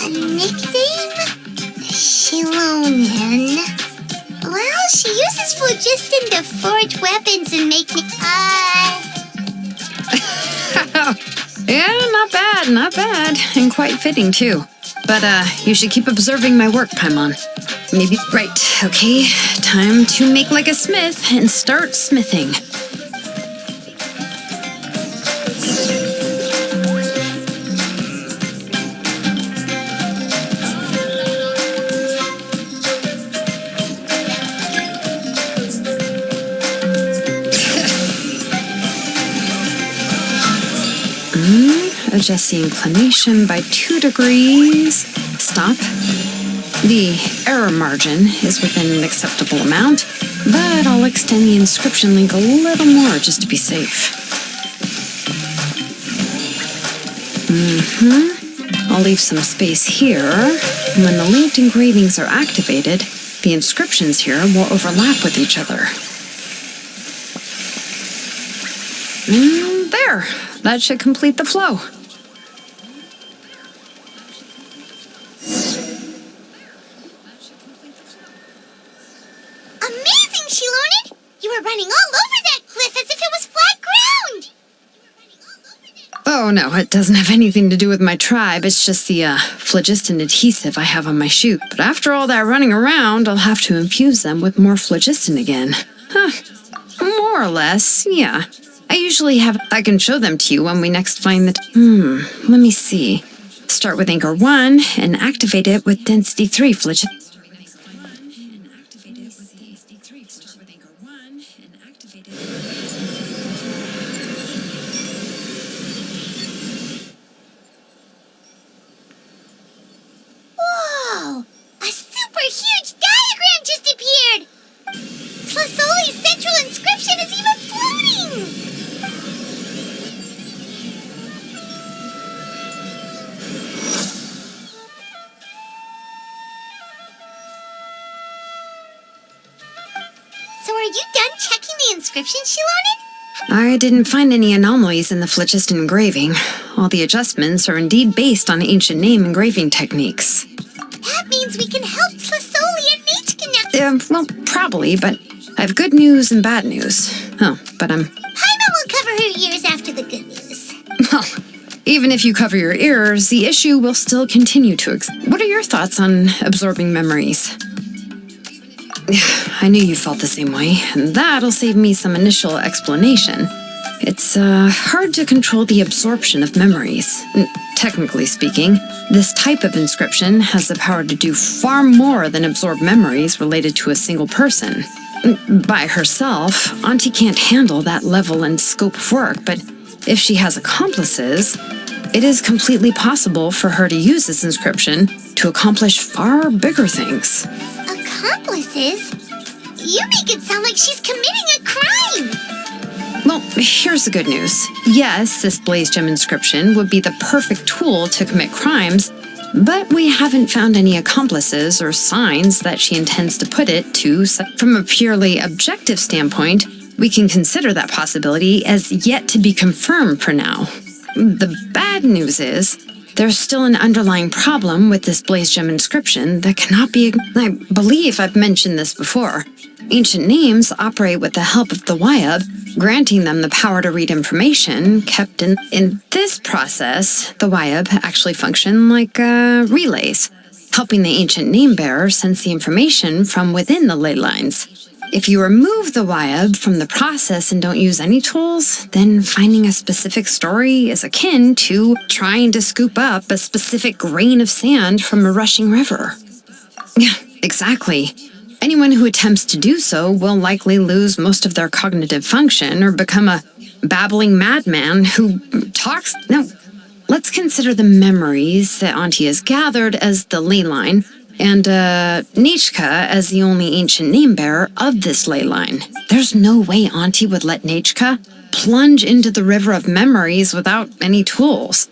Speaker 2: nickname? Xilonen. Well, she uses phlogiston to forge weapons and make
Speaker 4: Yeah, not bad. And quite fitting, too. But, you should keep observing my work, Paimon. Maybe... Right, okay. Time to make like a smith and start smithing. Adjust the inclination by 2 degrees. Stop. The error margin is within an acceptable amount. But I'll extend the inscription link a little more just to be safe. I'll leave some space here. And when the linked engravings are activated, the inscriptions here will overlap with each other. And there. That should complete the flow.
Speaker 2: Amazing, xilonen! You were running all over that cliff as if it was flat ground!
Speaker 4: Oh, no, it doesn't have anything to do with my tribe. It's just the phlogiston adhesive I have on my shoe. But after all that running around, I'll have to infuse them with more phlogiston again. Huh. More or less, yeah. I can show them to you when we next find the... let me see. Start with anchor 1 and activate it with density 3 phlogiston.
Speaker 2: Whoa! A super huge diagram just appeared! Tlasoli's central inscription is even floating! So are you done checking the inscription, xilonen?
Speaker 4: I didn't find any anomalies in the phlogiston engraving. All the adjustments are indeed based on ancient name engraving techniques.
Speaker 2: That means we can help Tlasoli and Nate now.
Speaker 4: Well, probably, but I have good news and bad news. Oh, but
Speaker 2: Paimon will cover her ears after the good news.
Speaker 4: Well, even if you cover your ears, the issue will still continue to What are your thoughts on absorbing memories? I knew you felt the same way, and that'll save me some initial explanation. It's hard to control the absorption of memories. Technically speaking, this type of inscription has the power to do far more than absorb memories related to a single person. By herself, Auntie can't handle that level and scope of work, but if she has accomplices, it is completely possible for her to use this inscription to accomplish far bigger things.
Speaker 2: Accomplices? You make it sound like she's committing a crime!
Speaker 4: Well, here's the good news. Yes, this blaze gem inscription would be the perfect tool to commit crimes, but we haven't found any accomplices or signs that she intends to put it to. From a purely objective standpoint, we can consider that possibility as yet to be confirmed for now. The bad news is, there's still an underlying problem with this blaze gem inscription that cannot be... I believe I've mentioned this before. Ancient names operate with the help of the Wyab, granting them the power to read information kept in this process. The Wyab actually function like relays, helping the ancient name bearer sense the information from within the ley lines. If you remove the Wyab from the process and don't use any tools, then finding a specific story is akin to trying to scoop up a specific grain of sand from a rushing river. Yeah, exactly. Anyone who attempts to do so will likely lose most of their cognitive function or become a babbling madman who talks... Now, let's consider the memories that Auntie has gathered as the ley line, and Nechka as the only ancient name bearer of this ley line. There's no way Auntie would let Nechka plunge into the river of memories without any tools.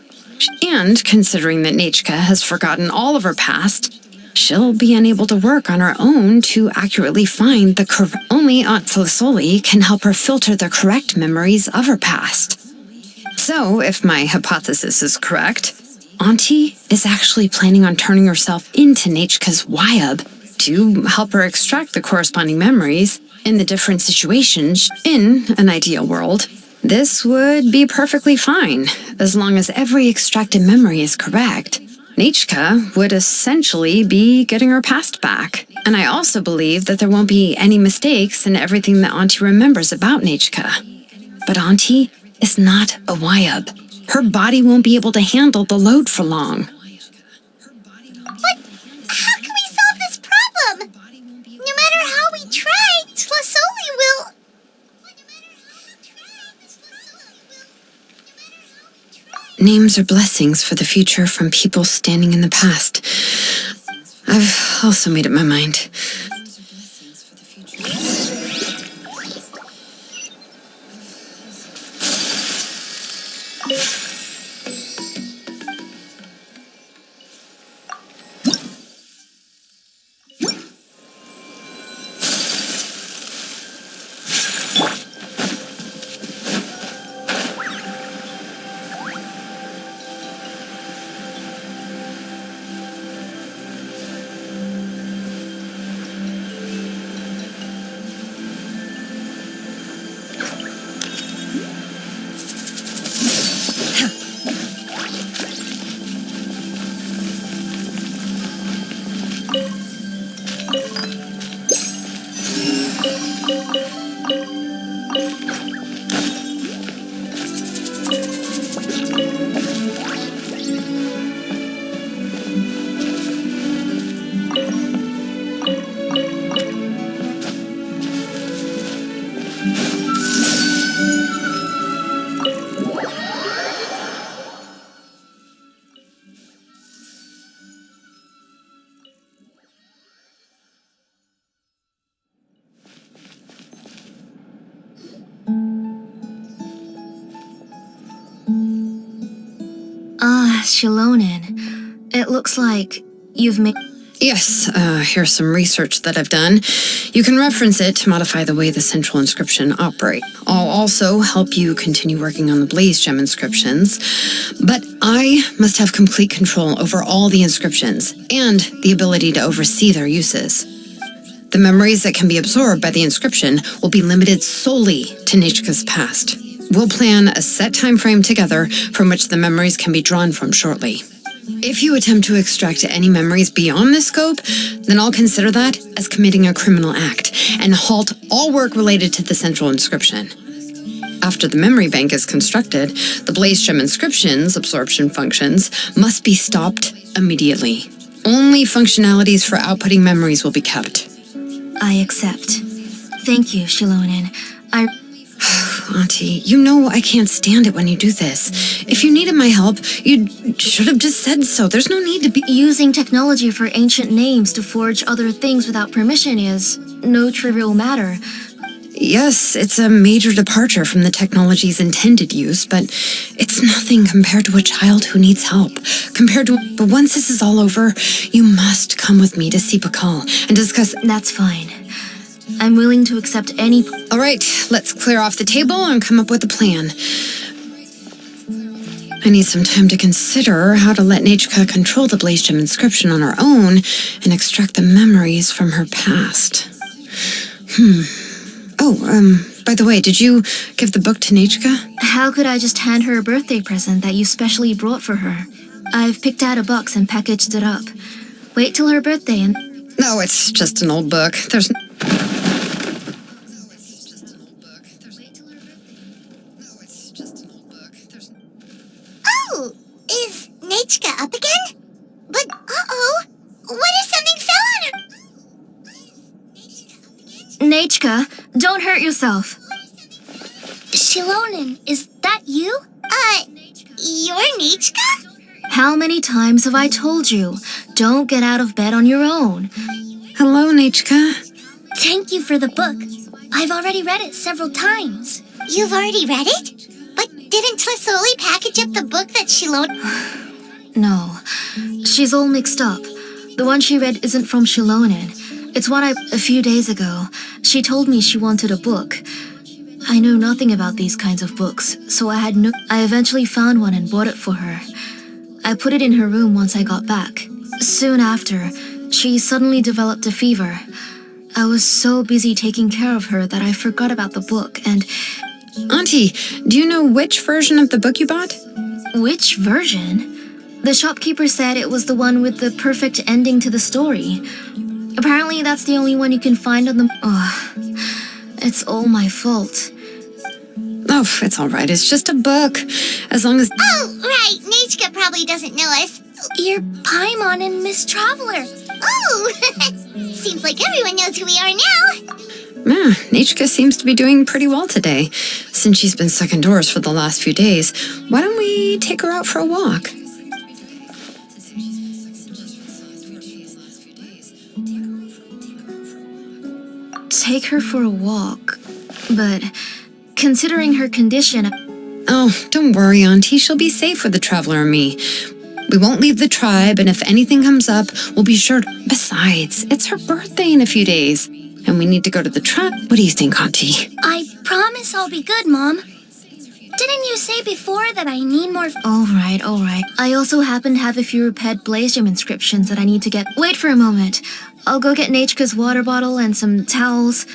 Speaker 4: And considering that Nechka has forgotten all of her past, she'll be unable to work on her own to accurately find the correct... Only Aunt Tlasoli can help her filter the correct memories of her past. So, if my hypothesis is correct, Auntie is actually planning on turning herself into Nechka's Wyab to help her extract the corresponding memories in the different situations. In an ideal world, this would be perfectly fine, as long as every extracted memory is correct. Nechka would essentially be getting her past back. And I also believe that there won't be any mistakes in everything that Auntie remembers about Nechka. But Auntie is not a Wyab. Her body won't be able to handle the load for long.
Speaker 2: But how can we solve this problem? No matter how we try, Tlasoli will...
Speaker 4: Names are blessings for the future from people standing in the past. I've also made up my mind.
Speaker 3: xilonen. It looks like you've made...
Speaker 4: Yes, here's some research that I've done. You can reference it to modify the way the central inscription operates. I'll also help you continue working on the blaze gem inscriptions, but I must have complete control over all the inscriptions and the ability to oversee their uses. The memories that can be absorbed by the inscription will be limited solely to Nechka's past. We'll plan a set time frame together from which the memories can be drawn from shortly. If you attempt to extract any memories beyond this scope, then I'll consider that as committing a criminal act and halt all work related to the central inscription. After the memory bank is constructed, the blaze gem inscription's absorption functions must be stopped immediately. Only functionalities for outputting memories will be kept.
Speaker 3: I accept. Thank you, xilonen.
Speaker 4: Auntie, you know I can't stand it when you do this. If you needed my help, you should have just said so. There's no need to be...
Speaker 3: Using technology for ancient names to forge other things without permission is no trivial matter.
Speaker 4: Yes, it's a major departure from the technology's intended use, but it's nothing compared to a child who needs help. But once this is all over, you must come with me to see Pakal and discuss...
Speaker 3: That's fine. I'm willing to accept any...
Speaker 4: All right, let's clear off the table and come up with a plan. I need some time to consider how to let Nechka control the blaze gem inscription on her own and extract the memories from her past. By the way, did you give the book to Nechka?
Speaker 3: How could I just hand her a birthday present that you specially brought for her? I've picked out a box and packaged it up. Wait till her birthday and...
Speaker 4: No, it's just an old book. There's...
Speaker 2: Oh, is Nechka up again? But, uh-oh, what if something fell on her?
Speaker 3: Nechka, don't hurt yourself.
Speaker 2: Xilonen, is that you? You're Nechka?
Speaker 3: How many times have I told you? Don't get out of bed on your own.
Speaker 4: Hello, Nechka.
Speaker 2: Thank you for the book. I've already read it several times. You've already read it? But didn't Tlisoli package up the book that Xilonen...
Speaker 3: No, she's all mixed up. The one she read isn't from xilonen. It's one a few days ago. She told me she wanted a book. I know nothing about these kinds of books, so I eventually found one and bought it for her. I put it in her room once I got back. Soon after, she suddenly developed a fever. I was so busy taking care of her that I forgot about the book and...
Speaker 4: Auntie, do you know which version of the book you bought?
Speaker 3: Which version? The shopkeeper said it was the one with the perfect ending to the story. Apparently that's the only one you can find on the... it's all my fault.
Speaker 4: Oh, it's all right. It's just a book. As long as...
Speaker 2: Oh, right. Nechka probably doesn't know us. You're Paimon and Miss Traveler. Oh, seems like everyone knows who we are now.
Speaker 4: Yeah, Nechka seems to be doing pretty well today. Since she's been stuck indoors for the last few days, why don't we take her out for a walk?
Speaker 3: Take her for a walk, but considering her condition...
Speaker 4: Oh, don't worry, Auntie. She'll be safe with the Traveler and me. We won't leave the tribe, and if anything comes up, we'll be sure to... Besides, it's her birthday in a few days, and we need to go to the tribe. What do you think, Auntie?
Speaker 2: I promise I'll be good, Mom. Didn't you say before that I need more...
Speaker 3: All right. I also happen to have a few repaired blaze gem inscriptions that I need to get... Wait for a moment. I'll go get Nechka's water bottle and some towels.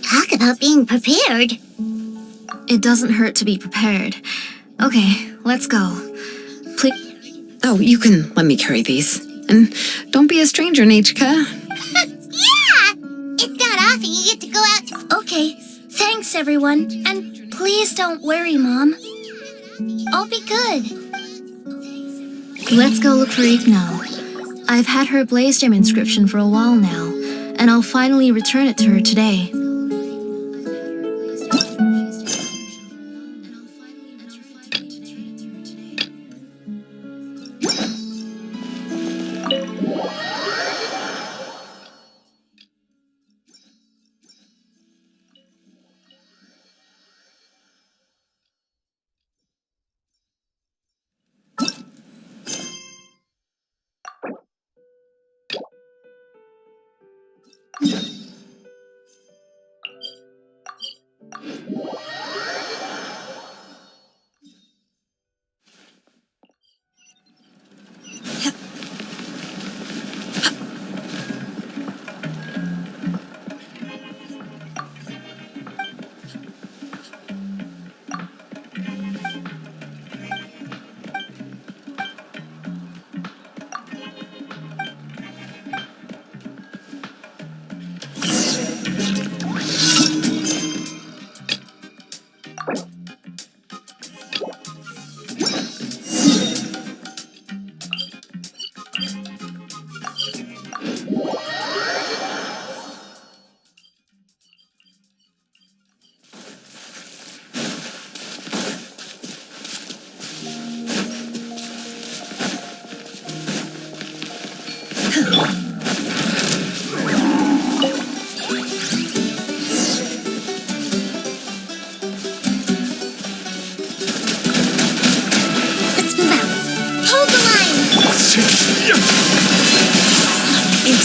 Speaker 2: Talk about being prepared.
Speaker 3: It doesn't hurt to be prepared. Okay, let's go. Please.
Speaker 4: Oh, you can let me carry these. And don't be a stranger, Nechka.
Speaker 2: Yeah! It's not often you get to go out. Okay, thanks everyone. And please don't worry, Mom. I'll be good.
Speaker 3: Let's go look for Igno. I've had her blaze gem inscription for a while now, and I'll finally return it to her today.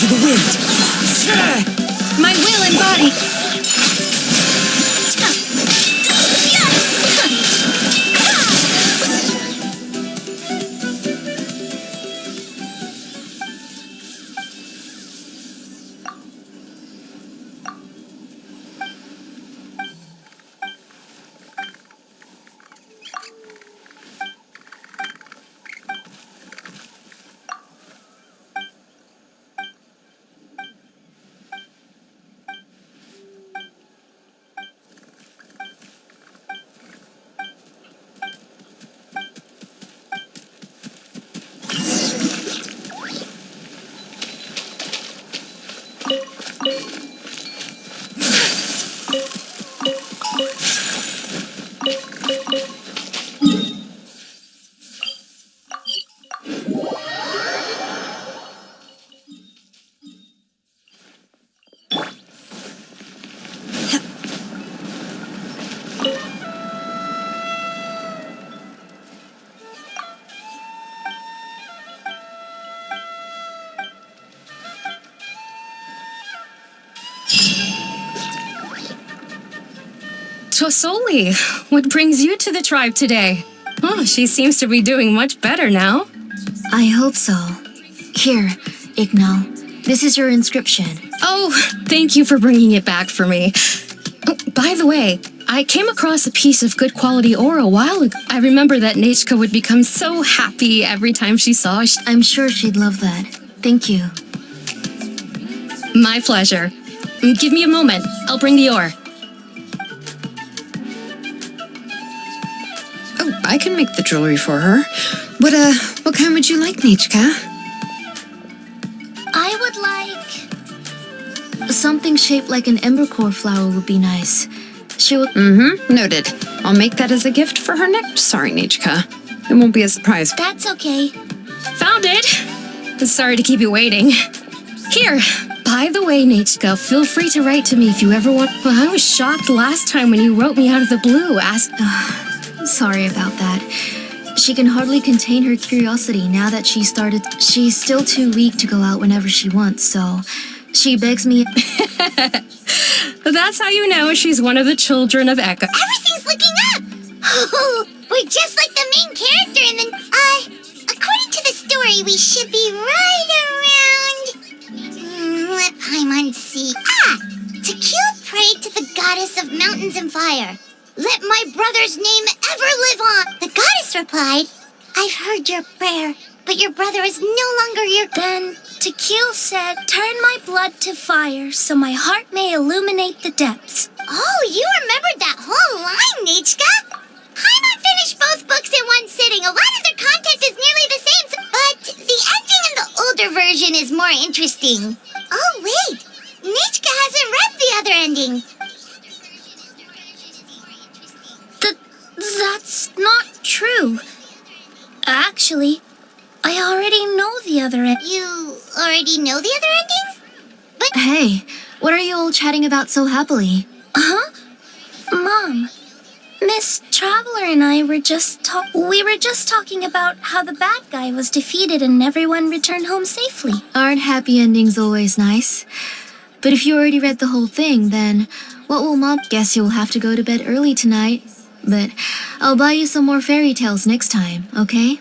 Speaker 6: to the wind.
Speaker 4: My will and body. Tosoli, what brings you to the tribe today? Oh, she seems to be doing much better now.
Speaker 3: I hope so. Here, Ignal. This is your inscription.
Speaker 4: Oh, thank you for bringing it back for me. Oh, by the way, I came across a piece of good quality ore a while ago. I remember that Nechka would become so happy every time she saw it.
Speaker 3: I'm sure she'd love that. Thank you.
Speaker 4: My pleasure. Give me a moment. I'll bring the ore. Oh, I can make the jewelry for her. What kind would you like, Nechka?
Speaker 3: I would like... something shaped like an embercore flower would be nice. She would...
Speaker 4: Noted. I'll make that as a gift for her next. Sorry, Nechka. It won't be a surprise.
Speaker 2: That's okay.
Speaker 4: Found it! Sorry to keep you waiting. Here. By the way, Nechka, feel free to write to me if you ever want... Well, I was shocked last time when you wrote me out of the blue.
Speaker 3: Sorry about that. She can hardly contain her curiosity now that she started. She's still too weak to go out whenever she wants, so she begs me.
Speaker 4: That's how you know she's one of the children of Eka.
Speaker 2: Everything's looking up! Oh, we're just like the main character in the... according to the story, we should be right around... let Paimon see. Tequila prayed to the goddess of mountains and fire. Let my brother's name ever live on. The goddess replied, I've heard your prayer, but your brother is no longer your...
Speaker 7: Then Tequil said, turn my blood to fire so my heart may illuminate the depths.
Speaker 2: Oh, you remembered that whole line, Nechka? Paimon finished both books in one sitting. A lot of their content is nearly the same, but the ending in the older version is more interesting. Oh, wait. Nechka hasn't read the other ending.
Speaker 7: That's not true. Actually, I already know the other end.
Speaker 2: You already know the other ending? But
Speaker 3: Hey, what are you all chatting about so happily?
Speaker 7: Huh? Mom, Miss Traveler and I were just talking about how the bad guy was defeated and everyone returned home safely.
Speaker 3: Aren't happy endings always nice? But if you already read the whole thing, then what will Mom guess you'll have to go to bed early tonight? But I'll buy you some more fairy tales next time, okay?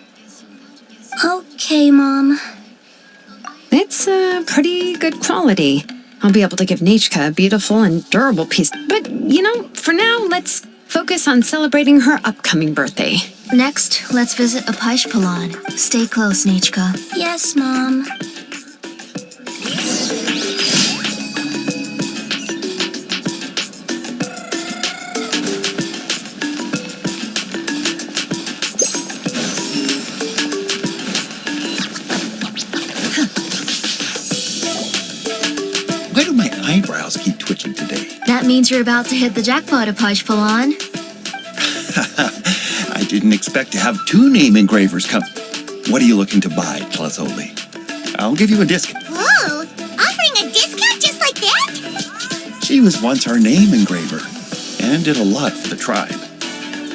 Speaker 7: Okay, Mom.
Speaker 4: It's pretty good quality. I'll be able to give Nechka a beautiful and durable piece. But, for now, let's focus on celebrating her upcoming birthday.
Speaker 3: Next, let's visit Apashpalan. Stay close, Nechka.
Speaker 7: Yes, Mom.
Speaker 1: Why do my eyebrows keep twitching today?
Speaker 3: That means you're about to hit the jackpot, Apashpalan.
Speaker 1: I didn't expect to have two name engravers come. What are you looking to buy, Tlazoli? I'll give you a discount.
Speaker 2: whoa, offering a discount just like that?
Speaker 1: She was once our name engraver and did a lot for the tribe.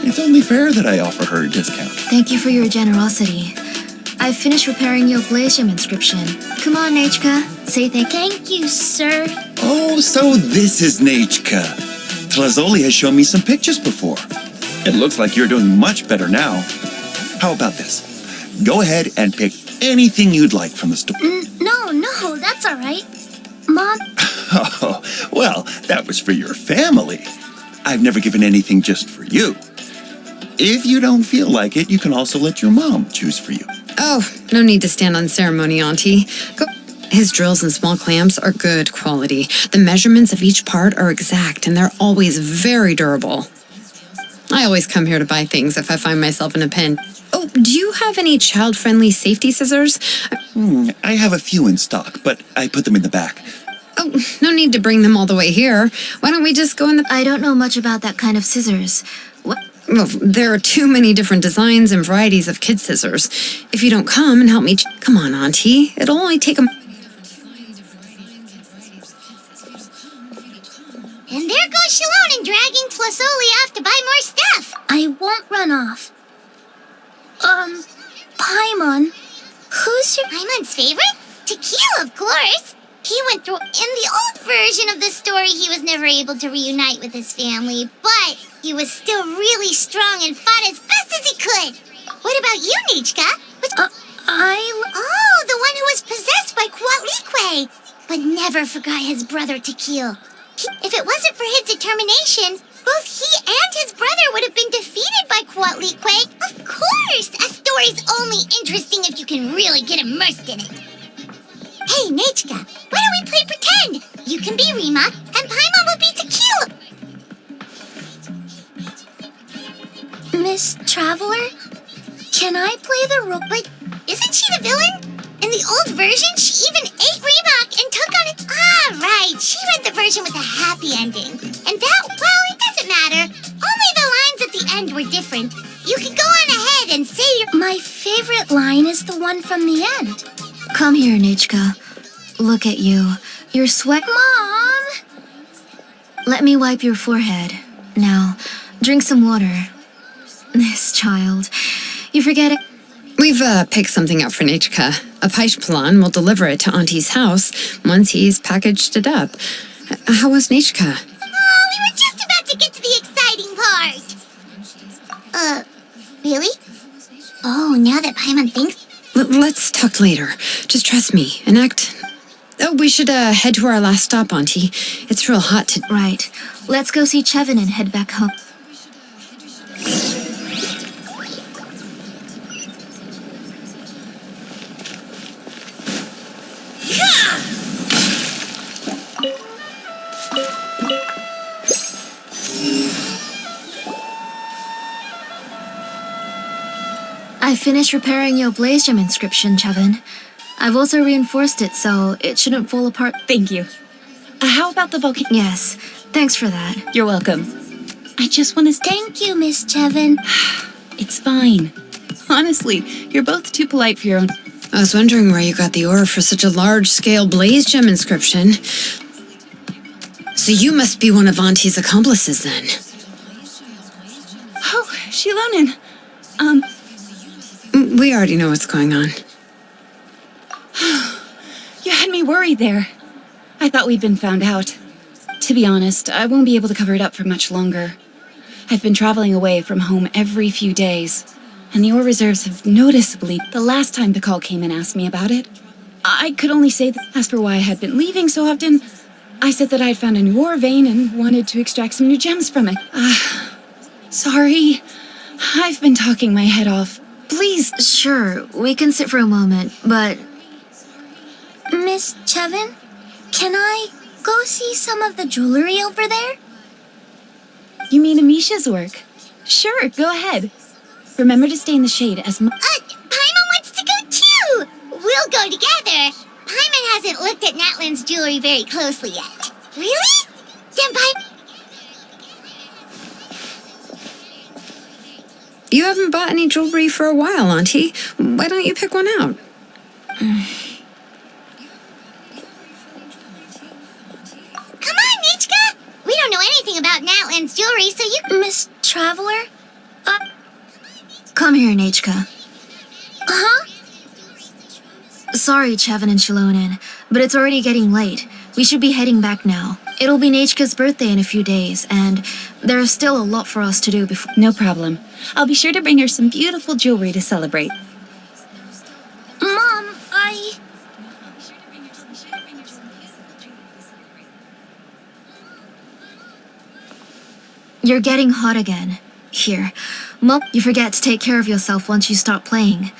Speaker 1: It's only fair that I offer her a discount.
Speaker 3: Thank you for your generosity. I've finished repairing your Glacium inscription. Come on, Nechka.
Speaker 7: say thank you, sir.
Speaker 1: Oh, so this is Nechka. Tlazoli has shown me some pictures before. It looks like you're doing much better now. How about this? Go ahead and pick anything you'd like from the store.
Speaker 7: No, that's all right. Mom,
Speaker 1: Oh, well, that was for your family. I've never given anything just for you. If you don't feel like it, you can also let your mom choose for you.
Speaker 4: Oh, no need to stand on ceremony, Auntie. Go. His drills and small clamps are good quality. The measurements of each part are exact, and they're always very durable. I always come here to buy things if I find myself in a pin. Oh, do you have any child-friendly safety scissors?
Speaker 1: I have a few in stock, but I put them in the back.
Speaker 4: Oh, no need to bring them all the way here. Why don't we just go in the...
Speaker 7: I don't know much about that kind of scissors. What?
Speaker 4: Well, there are too many different designs and varieties of kid scissors. If you don't come and help me... Come on, Auntie. It'll only take a...
Speaker 2: And there goes xilonen dragging Tlazoli off to buy more stuff.
Speaker 7: I won't run off. Paimon, who's your...
Speaker 2: Paimon's favorite? Tequila, of course. He went through... In the old version of the story, he was never able to reunite with his family, but he was still really strong and fought as best as he could. What about you, Nechka? Oh, the one who was possessed by Quatlique, but never forgot his brother Tequila. If it wasn't for his determination, both he and his brother would have been defeated by Quatlique. Of course! A story's only interesting if you can really get immersed in it. Hey, Nechka, why don't we play pretend? You can be Rima, and Paimon will be Tequila.
Speaker 7: Miss Traveler? Can I play the role?
Speaker 2: But isn't she the villain? In the old version, she even ate Reebok and took on it. Ah, right. She read the version with a happy ending. And that, well, it doesn't matter. Only the lines at the end were different. You can go on ahead and say your...
Speaker 7: My favorite line is the one from the end. Come here, Nechka. Look at you. You're sweat... Mom! Let me wipe your forehead. Now, drink some water. This child. You forget it...
Speaker 4: We've picked something up for Nechka. A Paishpalan will deliver it to Auntie's house once he's packaged it up. How was Nechka?
Speaker 2: Oh, we were just about to get to the exciting part. Really? Oh, now that Paimon thinks...
Speaker 4: Let's talk later. Just trust me and act... Oh, we should head to our last stop, Auntie. It's real hot to...
Speaker 7: Right. Let's go see Chevin and head back home. I finished repairing your blaze gem inscription, Chevin. I've also reinforced it so it shouldn't fall apart.
Speaker 3: Thank you. How about the volcano?
Speaker 7: Yes, thanks for that.
Speaker 3: You're welcome. I just want to stay.
Speaker 7: Thank you, Miss Chevin.
Speaker 3: It's fine. Honestly, you're both too polite for your own.
Speaker 4: I was wondering where you got the ore for such a large-scale blaze gem inscription. So you must be one of Auntie's accomplices, then.
Speaker 3: Oh, xilonen.
Speaker 4: We already know what's going on.
Speaker 3: You had me worried there. I thought we'd been found out. To be honest, I won't be able to cover it up for much longer. I've been traveling away from home every few days, and the ore reserves have noticeably... The last time the call came and asked me about it, I could only say that as for why I had been leaving so often, I said that I had found a new ore vein and wanted to extract some new gems from it. Sorry. I've been talking my head off. Please.
Speaker 7: Sure, we can sit for a moment, but... Miss Chevin, can I go see some of the jewelry over there?
Speaker 3: You mean Amisha's work? Sure, go ahead. Remember to stay in the shade as much...
Speaker 2: Paimon wants to go too! We'll go together. Paimon hasn't looked at Natlan's jewelry very closely yet. Really? Then
Speaker 4: You haven't bought any jewelry for a while, Auntie. Why don't you pick one out?
Speaker 2: Come on, Nechka! We don't know anything about Natlan's jewelry, so you...
Speaker 7: Miss Traveler? Come here, Nechka.
Speaker 2: Huh?
Speaker 7: Sorry, Chevin and xilonen, but it's already getting late. We should be heading back now. It'll be Nechka's birthday in a few days, and there's still a lot for us to do before.
Speaker 8: No problem. I'll be sure to bring her some beautiful jewelry to celebrate.
Speaker 2: Mom,
Speaker 7: You're getting hot again. Here. Mom, you forget to take care of yourself once you start playing.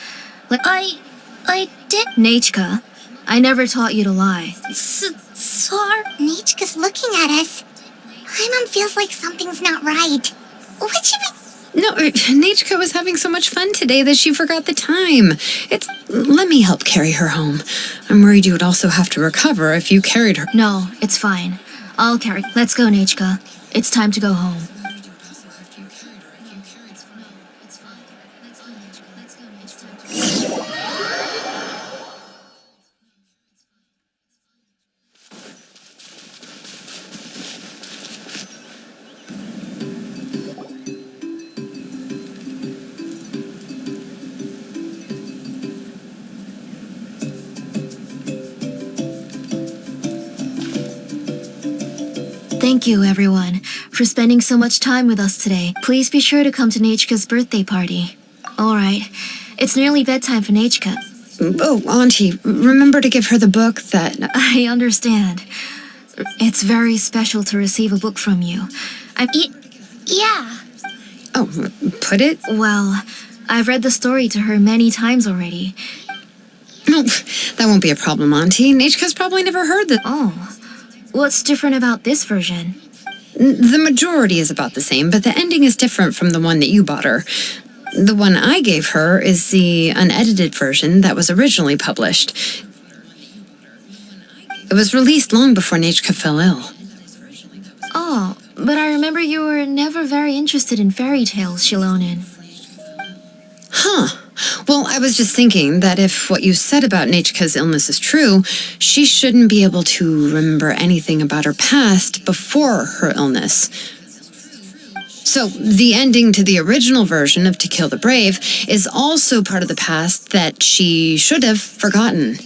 Speaker 2: I did.
Speaker 7: Nechka, I never taught you to lie.
Speaker 2: Sorry. Nechka's looking at us. Paimon feels like something's not right. What should we...
Speaker 4: No, Nechka was having so much fun today that she forgot the time. Let me help carry her home. I'm worried you would also have to recover if you carried her.
Speaker 7: No, it's fine. I'll carry. Let's go, Nechka. It's time to go home. Thank you, everyone, for spending so much time with us today. Please be sure to come to Nechka's birthday party. All right, it's nearly bedtime for Nechka.
Speaker 4: Oh, Auntie, remember to give her the book that...
Speaker 7: I understand. It's very special to receive a book from you.
Speaker 2: Yeah.
Speaker 4: Oh, put it?
Speaker 7: Well, I've read the story to her many times already.
Speaker 4: No, that won't be a problem, Auntie. Nechka's probably never heard the...
Speaker 7: Oh, what's different about this version?
Speaker 4: The majority is about the same, but the ending is different from the one that you bought her. The one I gave her is the unedited version that was originally published. It was released long before Nechka fell ill.
Speaker 7: Oh, but I remember you were never very interested in fairy tales, xilonen.
Speaker 4: Huh. Well, I was just thinking that if what you said about Nechka's illness is true, she shouldn't be able to remember anything about her past before her illness. So, the ending to the original version of To Kill the Brave is also part of the past that she should have forgotten.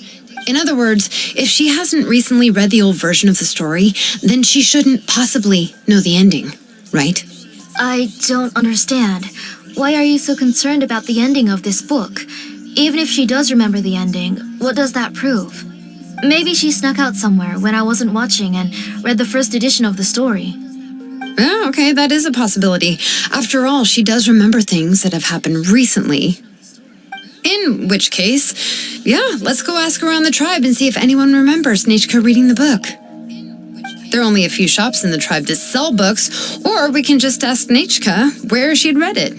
Speaker 4: In other words, if she hasn't recently read the old version of the story, then she shouldn't possibly know the ending, right?
Speaker 7: I don't understand. Why are you so concerned about the ending of this book? Even if she does remember the ending, what does that prove? Maybe she snuck out somewhere when I wasn't watching and read the first edition of the story.
Speaker 4: Oh, okay, that is a possibility. After all, she does remember things that have happened recently. In which case, yeah, let's go ask around the tribe and see if anyone remembers Nechka reading the book. There are only a few shops in the tribe to sell books, or we can just ask Nechka where she'd read it.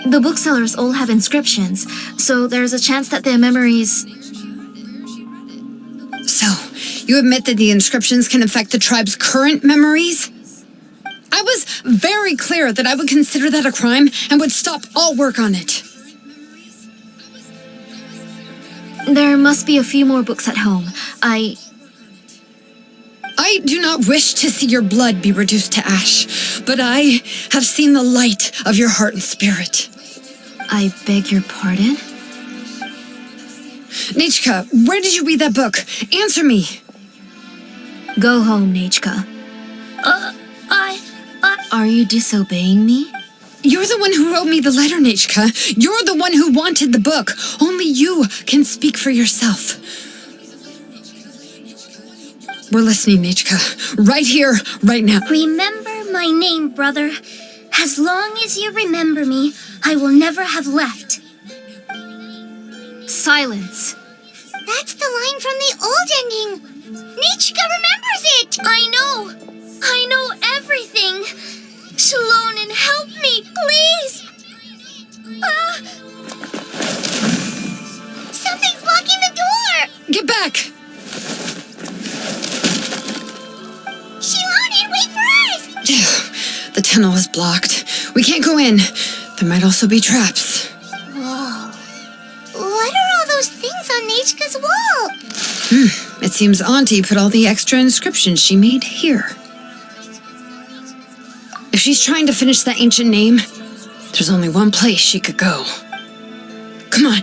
Speaker 7: The booksellers all have inscriptions, so there's a chance that their memories...
Speaker 4: So, you admit that the inscriptions can affect the tribe's current memories? I was very clear that I would consider that a crime and would stop all work on it.
Speaker 7: There must be a few more books at home. I
Speaker 4: do not wish to see your blood be reduced to ash, but I have seen the light of your heart and spirit.
Speaker 7: I beg your pardon?
Speaker 4: Nechka, where did you read that book? Answer me.
Speaker 7: Go home, Nechka. Are you disobeying me?
Speaker 4: You're the one who wrote me the letter, Nechka. You're the one who wanted the book. Only you can speak for yourself. We're listening, Nechka. Right here, right now.
Speaker 2: Remember my name, brother. As long as you remember me, I will never have left.
Speaker 7: Silence.
Speaker 2: That's the line from the old ending. Nechka remembers it. I know everything. xilonen, help me, please. Something's blocking the door.
Speaker 4: Get back.
Speaker 2: xilonen, wait for us.
Speaker 4: The tunnel is blocked. We can't go in. There might also be traps.
Speaker 2: Whoa. What are all those things on Nechka's wall?
Speaker 4: It seems Auntie put all the extra inscriptions she made here. If she's trying to finish that ancient name, there's only one place she could go. Come on.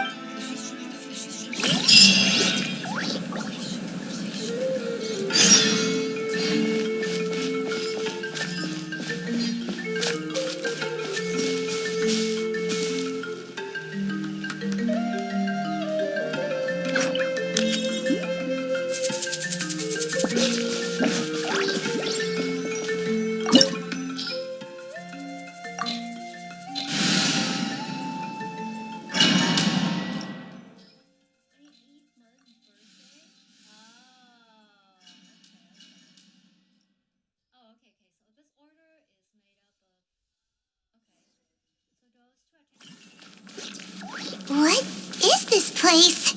Speaker 2: place.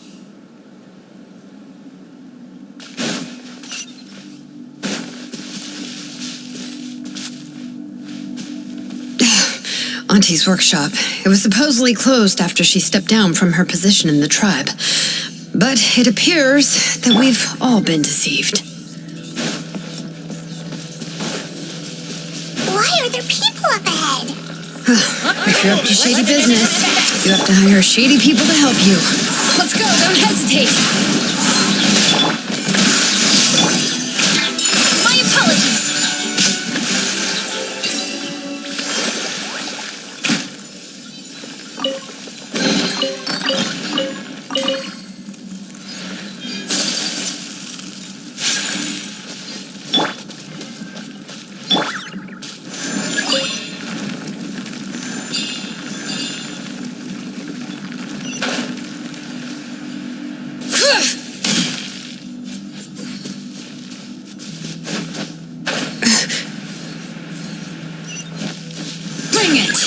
Speaker 4: Auntie's workshop. It was supposedly closed after she stepped down from her position in the tribe. But it appears that we've all been deceived.
Speaker 2: Why are there people up ahead?
Speaker 4: If you're up to shady business, you have to hire shady people to help you. Let's go, don't hesitate.
Speaker 3: My apologies.
Speaker 4: Bring it!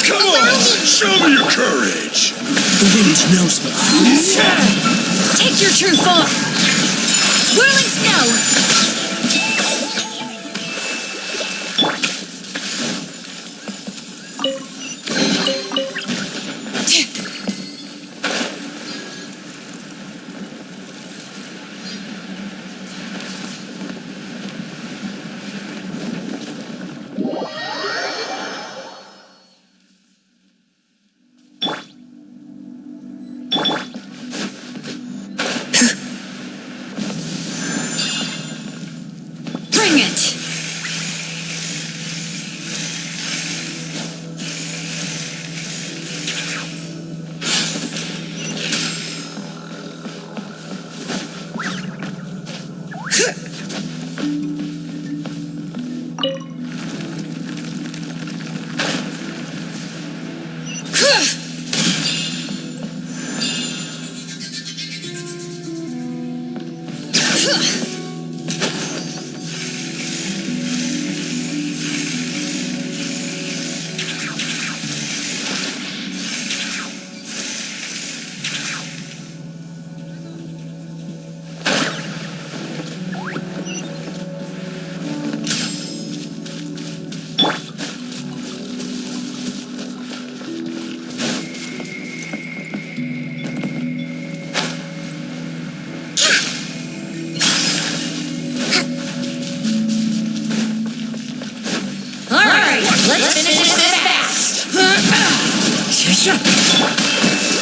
Speaker 1: Come on! Show me your courage!
Speaker 6: The wind knows me.
Speaker 3: Take your true form. Whirling snow.
Speaker 4: Bring it!
Speaker 3: Let's finish this fast.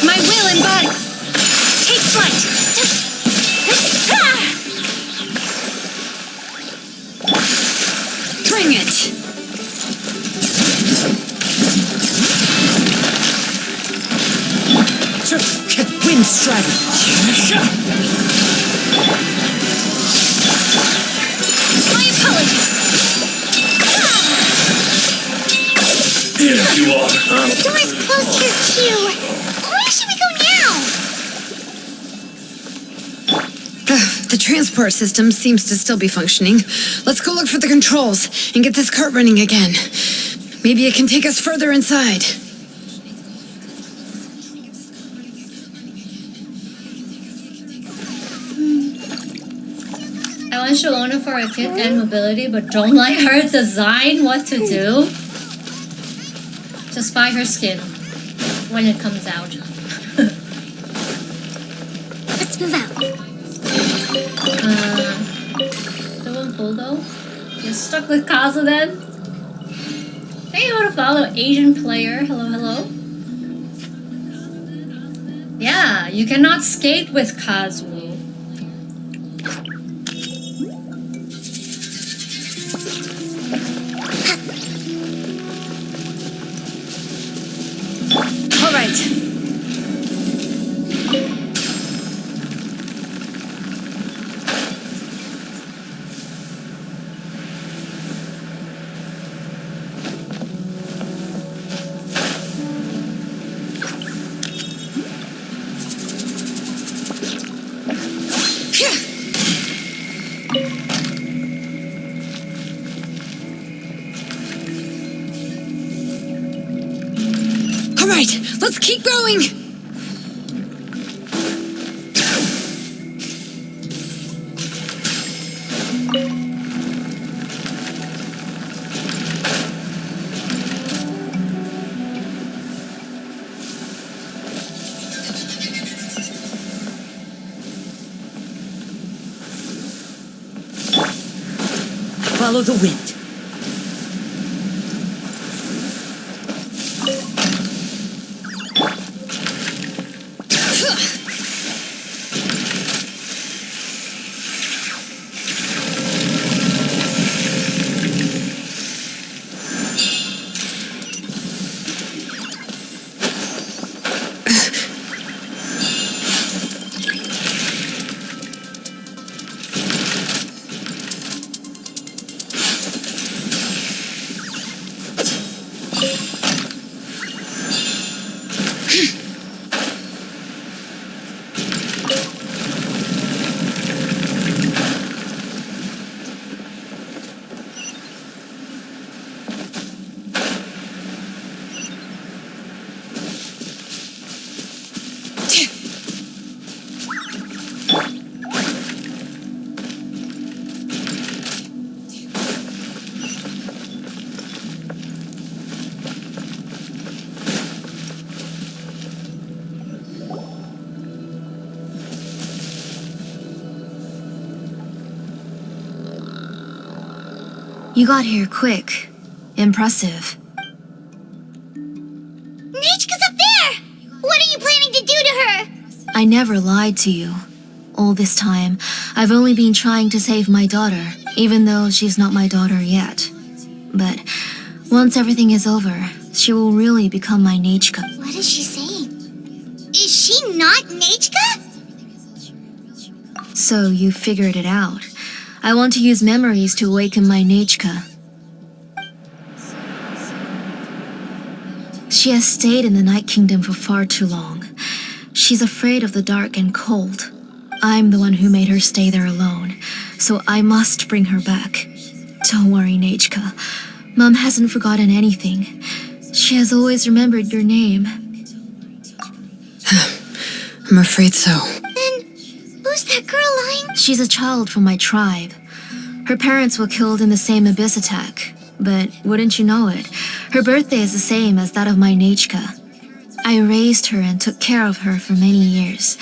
Speaker 4: My will and body!
Speaker 3: Take flight.
Speaker 4: Bring it!
Speaker 6: Wind strider.
Speaker 3: My apologies.
Speaker 1: Here you are.
Speaker 2: The door's closed here, too. Where should we go now?
Speaker 4: The transport system seems to still be functioning. Let's go look for the controls and get this cart running again. Maybe it can take us further inside.
Speaker 3: want xilonen for a kick and mobility, but don't let her design what to do? Just buy her skin when it comes out.
Speaker 2: Let's move out.
Speaker 3: Still in Bulldog? You're stuck with Kazu then? Hey, you want to follow Asian player? Hello, hello. Yeah, you cannot skate with Kazu.
Speaker 4: All right. All right, let's keep going.
Speaker 6: Follow the wind.
Speaker 7: You got here quick. Impressive.
Speaker 2: Nechka's up there! What are you planning to do to her?
Speaker 7: I never lied to you. All this time, I've only been trying to save my daughter, even though she's not my daughter yet. But once everything is over, she will really become my Nechka.
Speaker 2: What is she saying? Is she not Nechka?
Speaker 7: So you figured it out. I want to use memories to awaken my Nechka. She has stayed in the Night Kingdom for far too long. She's afraid of the dark and cold. I'm the one who made her stay there alone, so I must bring her back. Don't worry, Nechka. Mom hasn't forgotten anything. She has always remembered your name.
Speaker 4: I'm afraid so.
Speaker 2: Who's that girl lying?
Speaker 7: She's a child from my tribe. Her parents were killed in the same abyss attack. But wouldn't you know it, her birthday is the same as that of my Nechka. I raised her and took care of her for many years.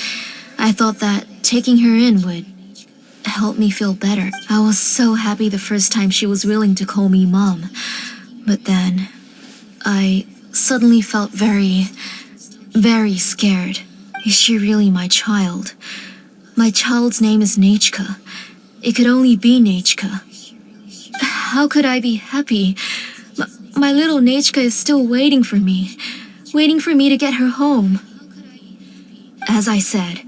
Speaker 7: I thought that taking her in would help me feel better. I was so happy the first time she was willing to call me Mom. But then, I suddenly felt very scared. Is she really my child? My child's name is Nechka. It could only be Nechka. How could I be happy? My little Nechka is still waiting for me to get her home. As I said,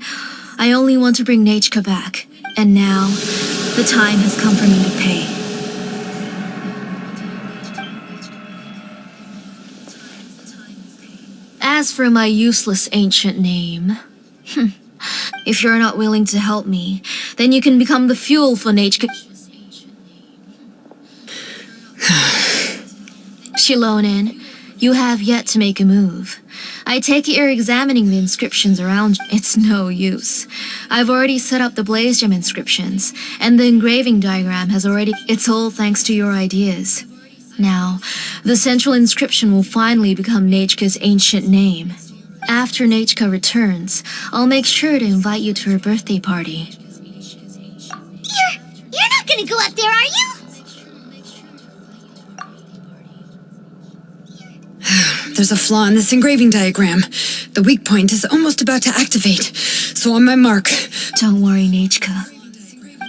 Speaker 7: I only want to bring Nechka back, and now the time has come for me to pay. As for my useless ancient name, if you're not willing to help me, then you can become the fuel for Nechka. Xilonen, You have yet to make a move. I take it you're examining the inscriptions around you. It's no use. I've already set up the blaze gem inscriptions, and the engraving diagram has already... It's all thanks to your ideas. Now, the central inscription will finally become Nechka's ancient name. After Nechka returns, I'll make sure to invite you to her birthday party.
Speaker 2: You're not gonna go up there, are you?
Speaker 4: There's a flaw in this engraving diagram. The weak point is almost about to activate. So on my mark.
Speaker 7: Don't worry, Nechka.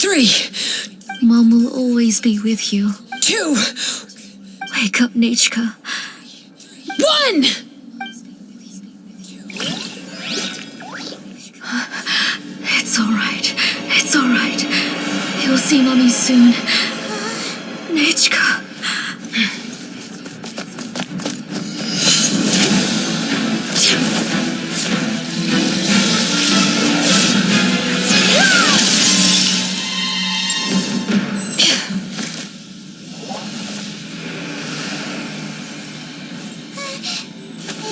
Speaker 4: 3,
Speaker 7: Mom will always be with you.
Speaker 4: 2,
Speaker 7: Wake up, Nechka.
Speaker 4: 1!
Speaker 7: It's all right. It's all right. You'll see Mommy soon. Nechka.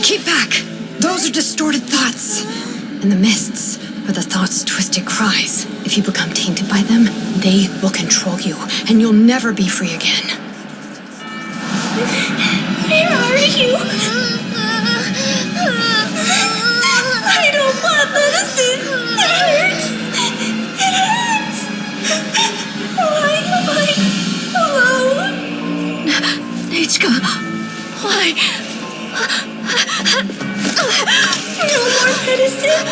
Speaker 4: Keep back! Those are distorted thoughts. And the mists are the thoughts' twisted cries. If you become tainted by them, they will control you, and you'll never be free again.
Speaker 8: Where are you? I don't want medicine. It hurts. It hurts. Why am I alone?
Speaker 7: Nechka, why?
Speaker 8: No more medicine.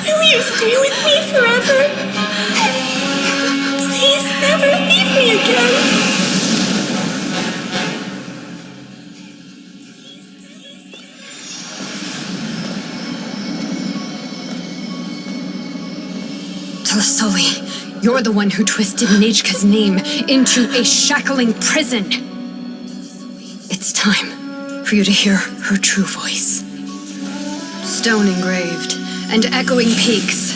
Speaker 8: Will you stay with me forever? Please never leave me again.
Speaker 4: Tlasoli, you're the one who twisted Nechka's name into a shackling prison. It's time for you to hear her true voice. Stone engraved and echoing peaks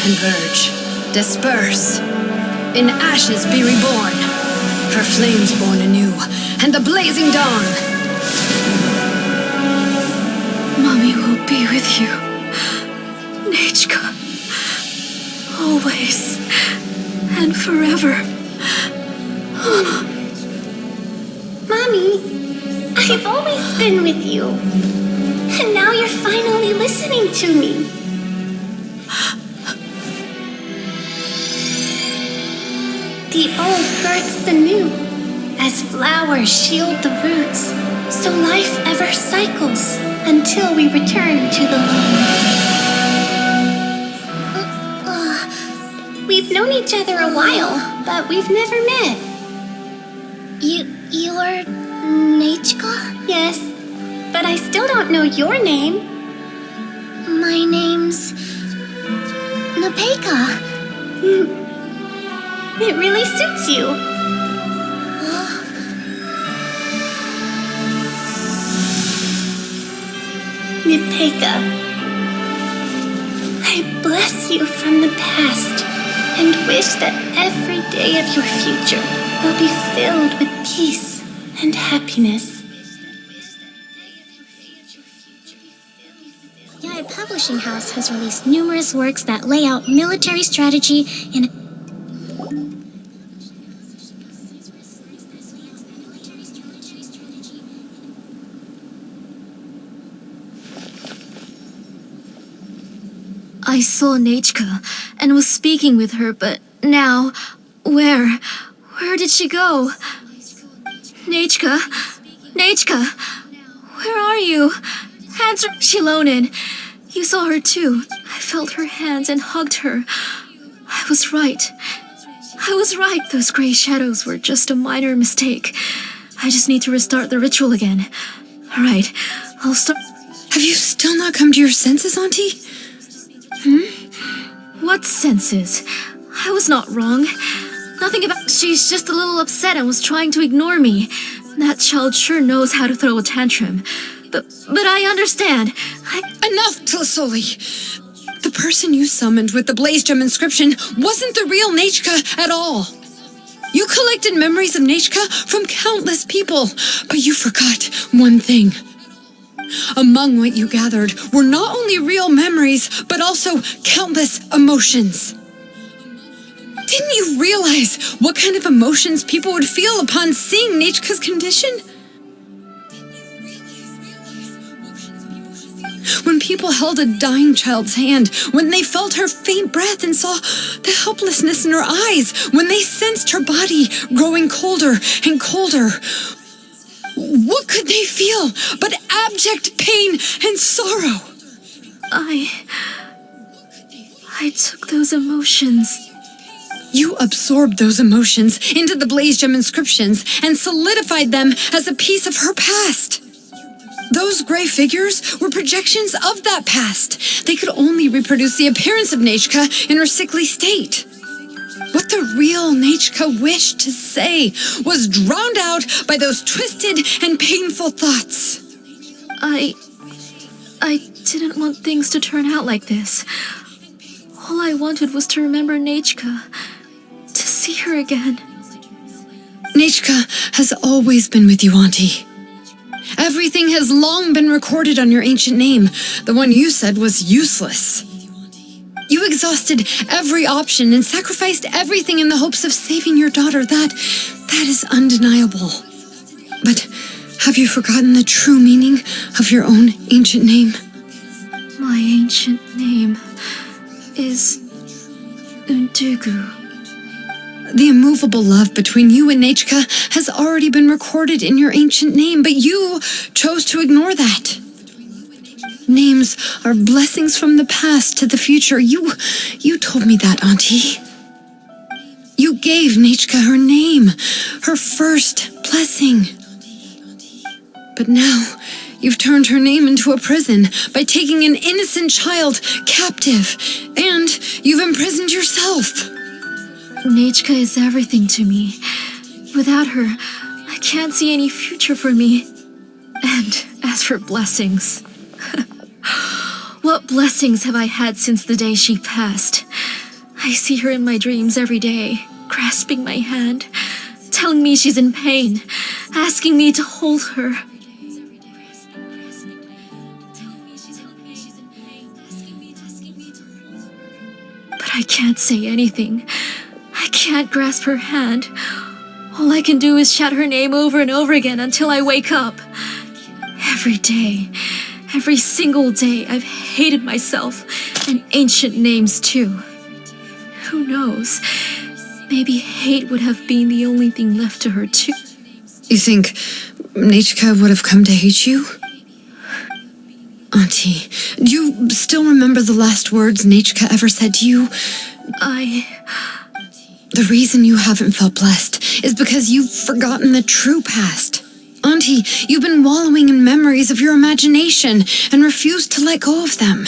Speaker 4: converge, disperse, in ashes be reborn, for flames born anew, and the blazing dawn.
Speaker 7: Mommy will be with you. Nechka. Always. And forever.
Speaker 2: Mommy, I've always been with you. And now you're finally listening to me. The old hurts the new, as flowers shield the roots, so life ever cycles until we return to the loam. We've known each other a while, but we've never met. You're Nechka? Yes, but I still don't know your name. My name's Nepeka. It really suits you. Nepeka, I bless you from the past and wish that every day of your future will be filled with peace and happiness. Yaya Publishing House has released numerous works that lay out military strategy in
Speaker 7: I saw Nechka and was speaking with her, but now, where? Where did she go? Nechka? Nechka? Where are you? Answer, xilonen. You saw her too. I felt her hands and hugged her. I was right. I was right. Those gray shadows were just a minor mistake. I just need to restart the ritual again. All right, I'll start.
Speaker 4: Have you still not come to your senses, Auntie?
Speaker 7: What senses? I was not wrong. Nothing about... She's just a little upset and was trying to ignore me. That child sure knows how to throw a tantrum. But I understand.
Speaker 4: Enough, Tlasoli! The person you summoned with the blaze gem inscription wasn't the real Nechka at all. You collected memories of Nechka from countless people, but you forgot one thing. Among what you gathered were not only real memories, but also countless emotions. Didn't you realize what kind of emotions people would feel upon seeing Nechka's condition? When people held a dying child's hand, when they felt her faint breath and saw the helplessness in her eyes, when they sensed her body growing colder and colder, what could they feel but abject pain and sorrow?
Speaker 3: I took those emotions.
Speaker 4: You absorbed those emotions into the Blaze Gem inscriptions and solidified them as a piece of her past. Those gray figures were projections of that past. They could only reproduce the appearance of Nechka in her sickly state. What the real Nechka wished to say was drowned out by those twisted and painful thoughts.
Speaker 3: I didn't want things to turn out like this. All I wanted was to remember Nechka, to see her again.
Speaker 4: Nechka has always been with you, Auntie. Everything has long been recorded on your ancient name, the one you said was useless. You exhausted every option and sacrificed everything in the hopes of saving your daughter. That is undeniable. But have you forgotten the true meaning of your own ancient name?
Speaker 3: My ancient name is Undugu.
Speaker 4: The immovable love between you and Nechka has already been recorded in your ancient name, but you chose to ignore that. Names are blessings from the past to the future. You told me that, Auntie. You gave Nechka her name, her first blessing. But now, you've turned her name into a prison by taking an innocent child captive, and you've imprisoned yourself.
Speaker 3: Nechka is everything to me. Without her, I can't see any future for me. And as for blessings, what blessings have I had since the day she passed? I see her in my dreams every day, grasping my hand, telling me she's in pain, asking me to hold her. But I can't say anything. I can't grasp her hand. All I can do is shout her name over and over again until I wake up. Every day, every single day, I've hated myself, and ancient names too. Who knows? Maybe hate would have been the only thing left to her too.
Speaker 4: You think Nechka would have come to hate you? Auntie, do you still remember the last words Nechka ever said to you? The reason you haven't felt blessed is because you've forgotten the true past. Auntie, you've been wallowing in memories of your imagination and refused to let go of them.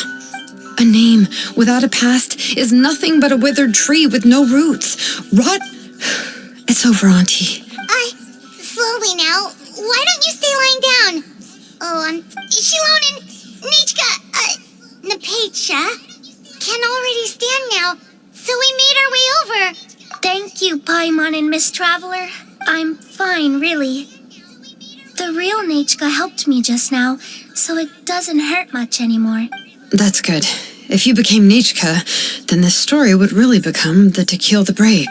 Speaker 4: A name without a past is nothing but a withered tree with no roots. Rot. It's over, Auntie.
Speaker 2: Slowly now. Why don't you stay lying down? Oh, xilonen, Nechka, Napatia can already stand now, so we made our way over.
Speaker 7: Thank you, Paimon and Miss Traveler. I'm fine, really. The real Nechka helped me just now, so it doesn't hurt much anymore.
Speaker 4: That's good. If you became Nechka, then this story would really become the To Kill the Brave.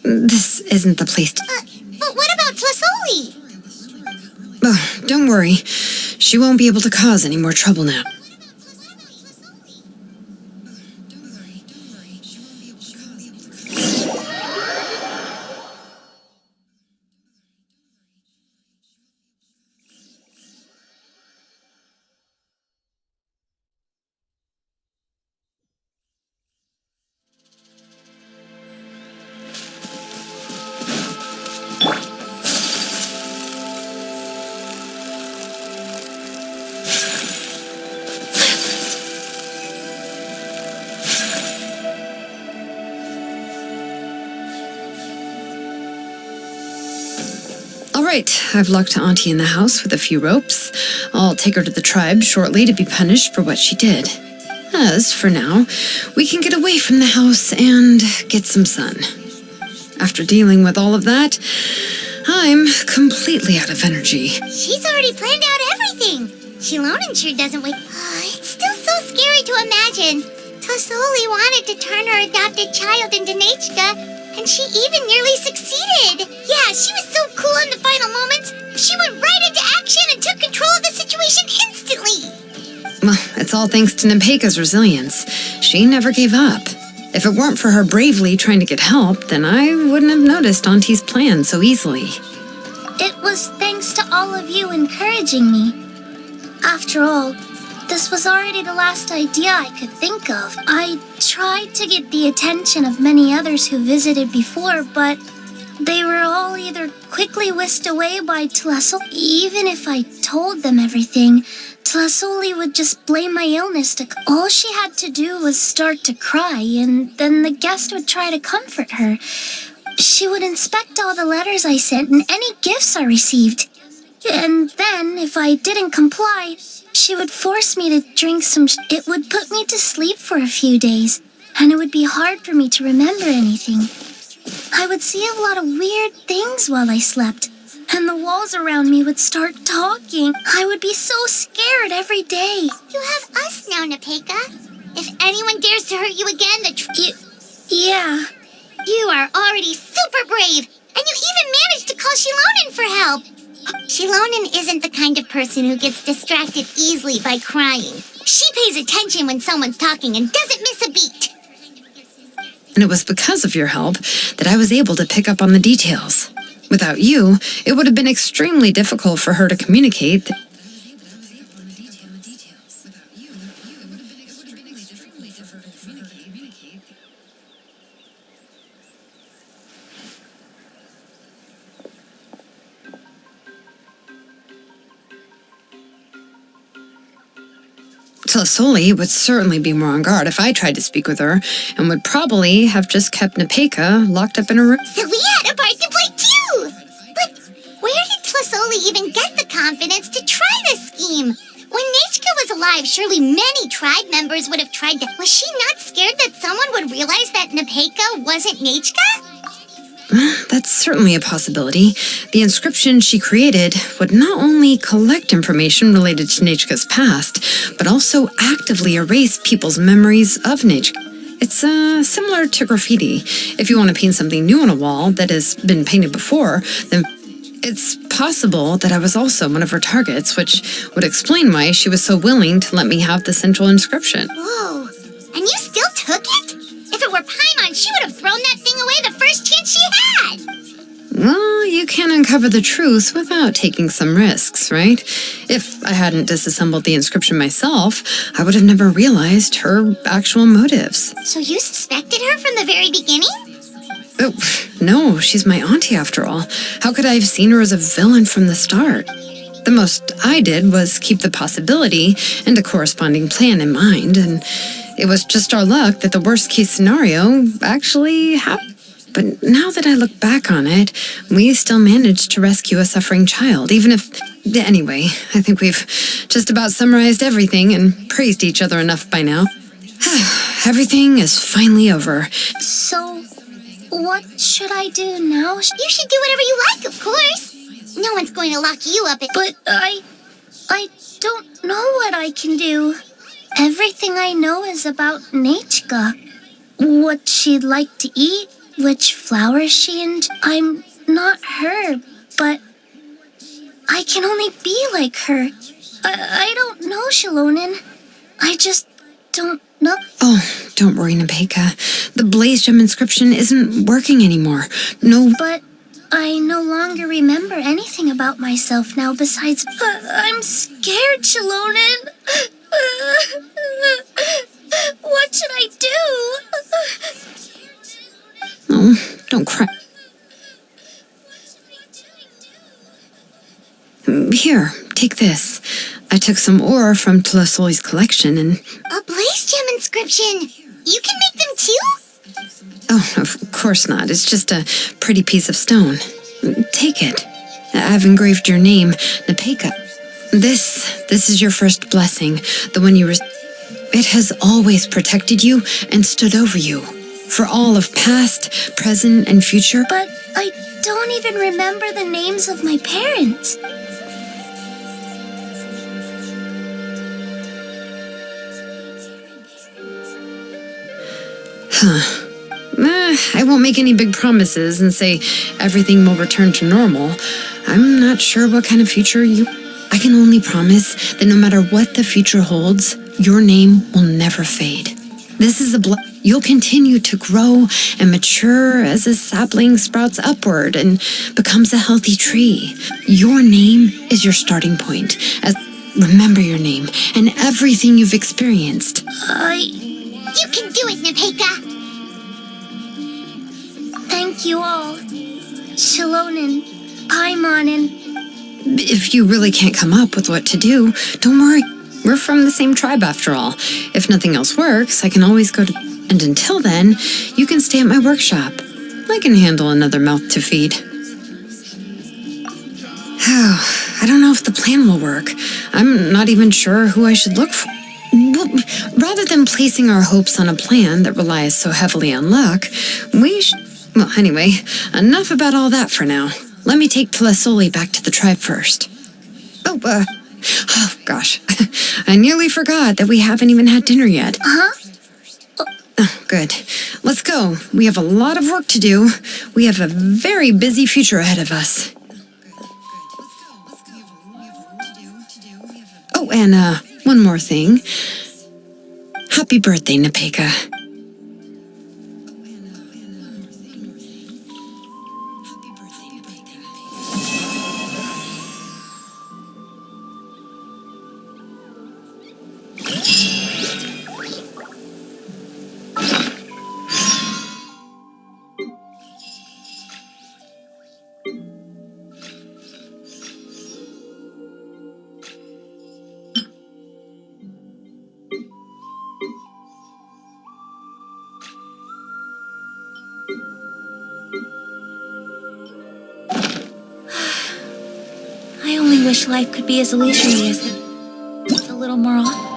Speaker 4: This isn't the place to...
Speaker 2: But what about Tlasoli?
Speaker 4: Oh, don't worry. She won't be able to cause any more trouble now. All right, I've locked Auntie in the house with a few ropes. I'll take her to the tribe shortly to be punished for what she did. As for now, we can get away from the house and get some sun. After dealing with all of that, I'm completely out of energy.
Speaker 2: She's already planned out everything. Xilonen sure doesn't wait. It's still so scary to imagine. Tlasoli wanted to turn her adopted child into Nechka, and she even nearly succeeded. Yeah, she was so cool in the final moments. She went right into action and took control of the situation instantly.
Speaker 4: Well, it's all thanks to Nepeka's resilience. She never gave up. If it weren't for her bravely trying to get help, then I wouldn't have noticed Auntie's plan so easily.
Speaker 7: It was thanks to all of you encouraging me. After all, this was already the last idea I could think of. I tried to get the attention of many others who visited before, but they were all either quickly whisked away by Tlasoli. Even if I told them everything, Tlasoli would just blame my illness. All she had to do was start to cry, and then the guest would try to comfort her. She would inspect all the letters I sent and any gifts I received. And then, if I didn't comply, she would force me to drink some. It would put me to sleep for a few days, and it would be hard for me to remember anything. I would see a lot of weird things while I slept, and the walls around me would start talking. I would be so scared every day.
Speaker 2: You have us now, Nepeka. If anyone dares to hurt you again,
Speaker 7: Yeah.
Speaker 2: You are already super brave, and you even managed to call Xilonen for help. Xilonen isn't the kind of person who gets distracted easily by crying. She pays attention when someone's talking and doesn't miss a beat.
Speaker 4: And it was because of your help that I was able to pick up on the details. Without you, it would have been extremely difficult for her to communicate. Tlasoli would certainly be more on guard if I tried to speak with her, and would probably have just kept Nepeka locked up in a room.
Speaker 2: So we had a part to play too! But where did Tlasoli even get the confidence to try this scheme? When Nechka was alive, surely many tribe members would have tried to... Was she not scared that someone would realize that Nepeka wasn't Nechka?
Speaker 4: That's certainly a possibility. The inscription she created would not only collect information related to Nechka's past, but also actively erase people's memories of Nechka. It's similar to graffiti. If you want to paint something new on a wall that has been painted before, then it's possible that I was also one of her targets, which would explain why she was so willing to let me have the central inscription.
Speaker 2: Whoa, and you still took it? If it were Paimon, she would have thrown that thing away the first chance she had!
Speaker 4: Well, you can uncover the truth without taking some risks, right? If I hadn't disassembled the inscription myself, I would have never realized her actual motives.
Speaker 2: So you suspected her from the very beginning?
Speaker 4: Oh, no, she's my auntie after all. How could I have seen her as a villain from the start? The most I did was keep the possibility and a corresponding plan in mind, and it was just our luck that the worst case scenario actually happened. But now that I look back on it, we still managed to rescue a suffering child, even if... Anyway, I think we've just about summarized everything and praised each other enough by now. Everything is finally over.
Speaker 7: So, what should I do now?
Speaker 2: You should do whatever you like, of course. No one's going to lock you up.
Speaker 7: But I don't know what I can do. Everything I know is about Nechka. What she'd like to eat, which flowers she enjoys. I'm not her, but I can only be like her. I don't know, Xilonen. I just don't know.
Speaker 4: Oh, don't worry, Nepeka. The Blaze Gem inscription isn't working anymore. No.
Speaker 7: But I no longer remember anything about myself now besides... I'm scared, Xilonen. What should I do?
Speaker 4: Oh, don't cry. Here, take this. I took some ore from Tlasoli's collection and...
Speaker 2: A Blaze Gem inscription! You can make them too?
Speaker 4: Oh, of course not. It's just a pretty piece of stone. Take it. I've engraved your name, Nepeka. This is your first blessing, the one you... It has always protected you and stood over you. for all of past, present, and future.
Speaker 7: But I don't even remember the names of my parents.
Speaker 4: I won't make any big promises and say everything will return to normal. I'm not sure what kind of future I can only promise that no matter what the future holds, your name will never fade. This is you'll continue to grow and mature as a sapling sprouts upward and becomes a healthy tree. Your name is your starting point. Remember your name and everything you've experienced.
Speaker 2: You can do it, Nepeka!
Speaker 7: Thank you all. Xilonen, Paimon, and...
Speaker 4: If you really can't come up with what to do, don't worry. We're from the same tribe after all. If nothing else works, I can always go to... And until then, you can stay at my workshop. I can handle another mouth to feed. I don't know if the plan will work. I'm not even sure who I should look for. Well, rather than placing our hopes on a plan that relies so heavily on luck, we should... Well, anyway, enough about all that for now. Let me take Tlasoli back to the tribe first. Oh, gosh. I nearly forgot that we haven't even had dinner yet. Oh, good. Let's go. We have a lot of work to do. We have a very busy future ahead of us. Oh, and, one more thing. Happy birthday, Nepeka.
Speaker 7: I only wish life could be as leisurely as with a little more on.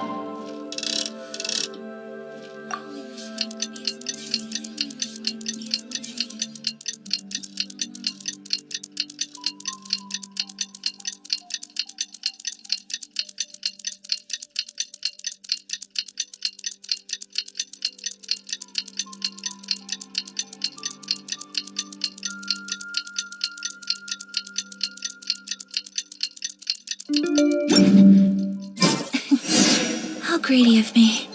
Speaker 7: How greedy of me.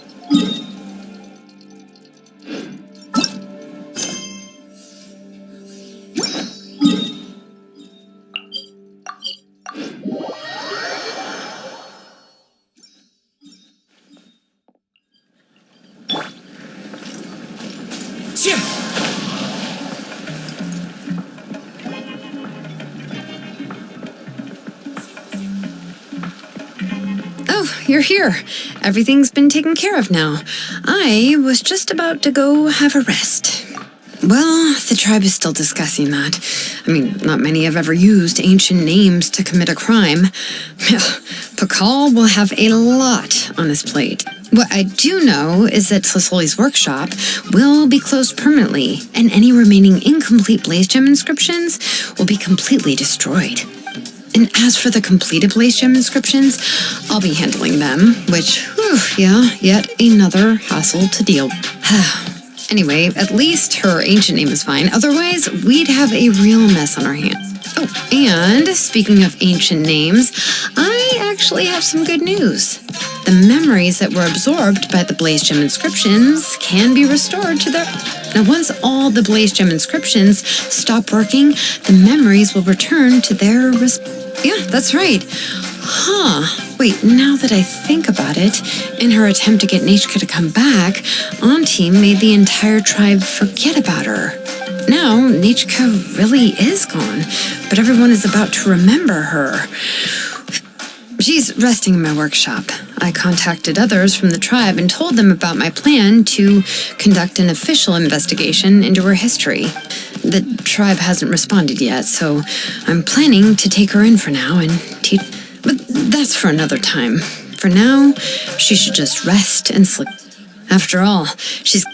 Speaker 4: You're here. Everything's been taken care of now. I was just about to go have a rest. Well, the tribe is still discussing that. I mean, not many have ever used ancient names to commit a crime. Pakal will have a lot on his plate. What I do know is that Tlasoli's workshop will be closed permanently, and any remaining incomplete blaze gem inscriptions will be completely destroyed. And as for the completed blaze gem inscriptions, I'll be handling them, which, yet another hassle to deal with. Anyway, at least her ancient name is fine. Otherwise, we'd have a real mess on our hands. Oh, and speaking of ancient names, I actually have some good news. The memories that were absorbed by the blaze gem inscriptions can be restored to their... Now, once all the blaze gem inscriptions stop working, the memories will return to their... Yeah, that's right. Wait, now that I think about it, in her attempt to get Nechka to come back, Auntie made the entire tribe forget about her. Now, Nechka really is gone, but everyone is about to remember her. She's resting in my workshop. I contacted others from the tribe and told them about my plan to conduct an official investigation into her history. The tribe hasn't responded yet, so I'm planning to take her in for now and teach. But that's for another time. For now, she should just rest and sleep. After all, she's...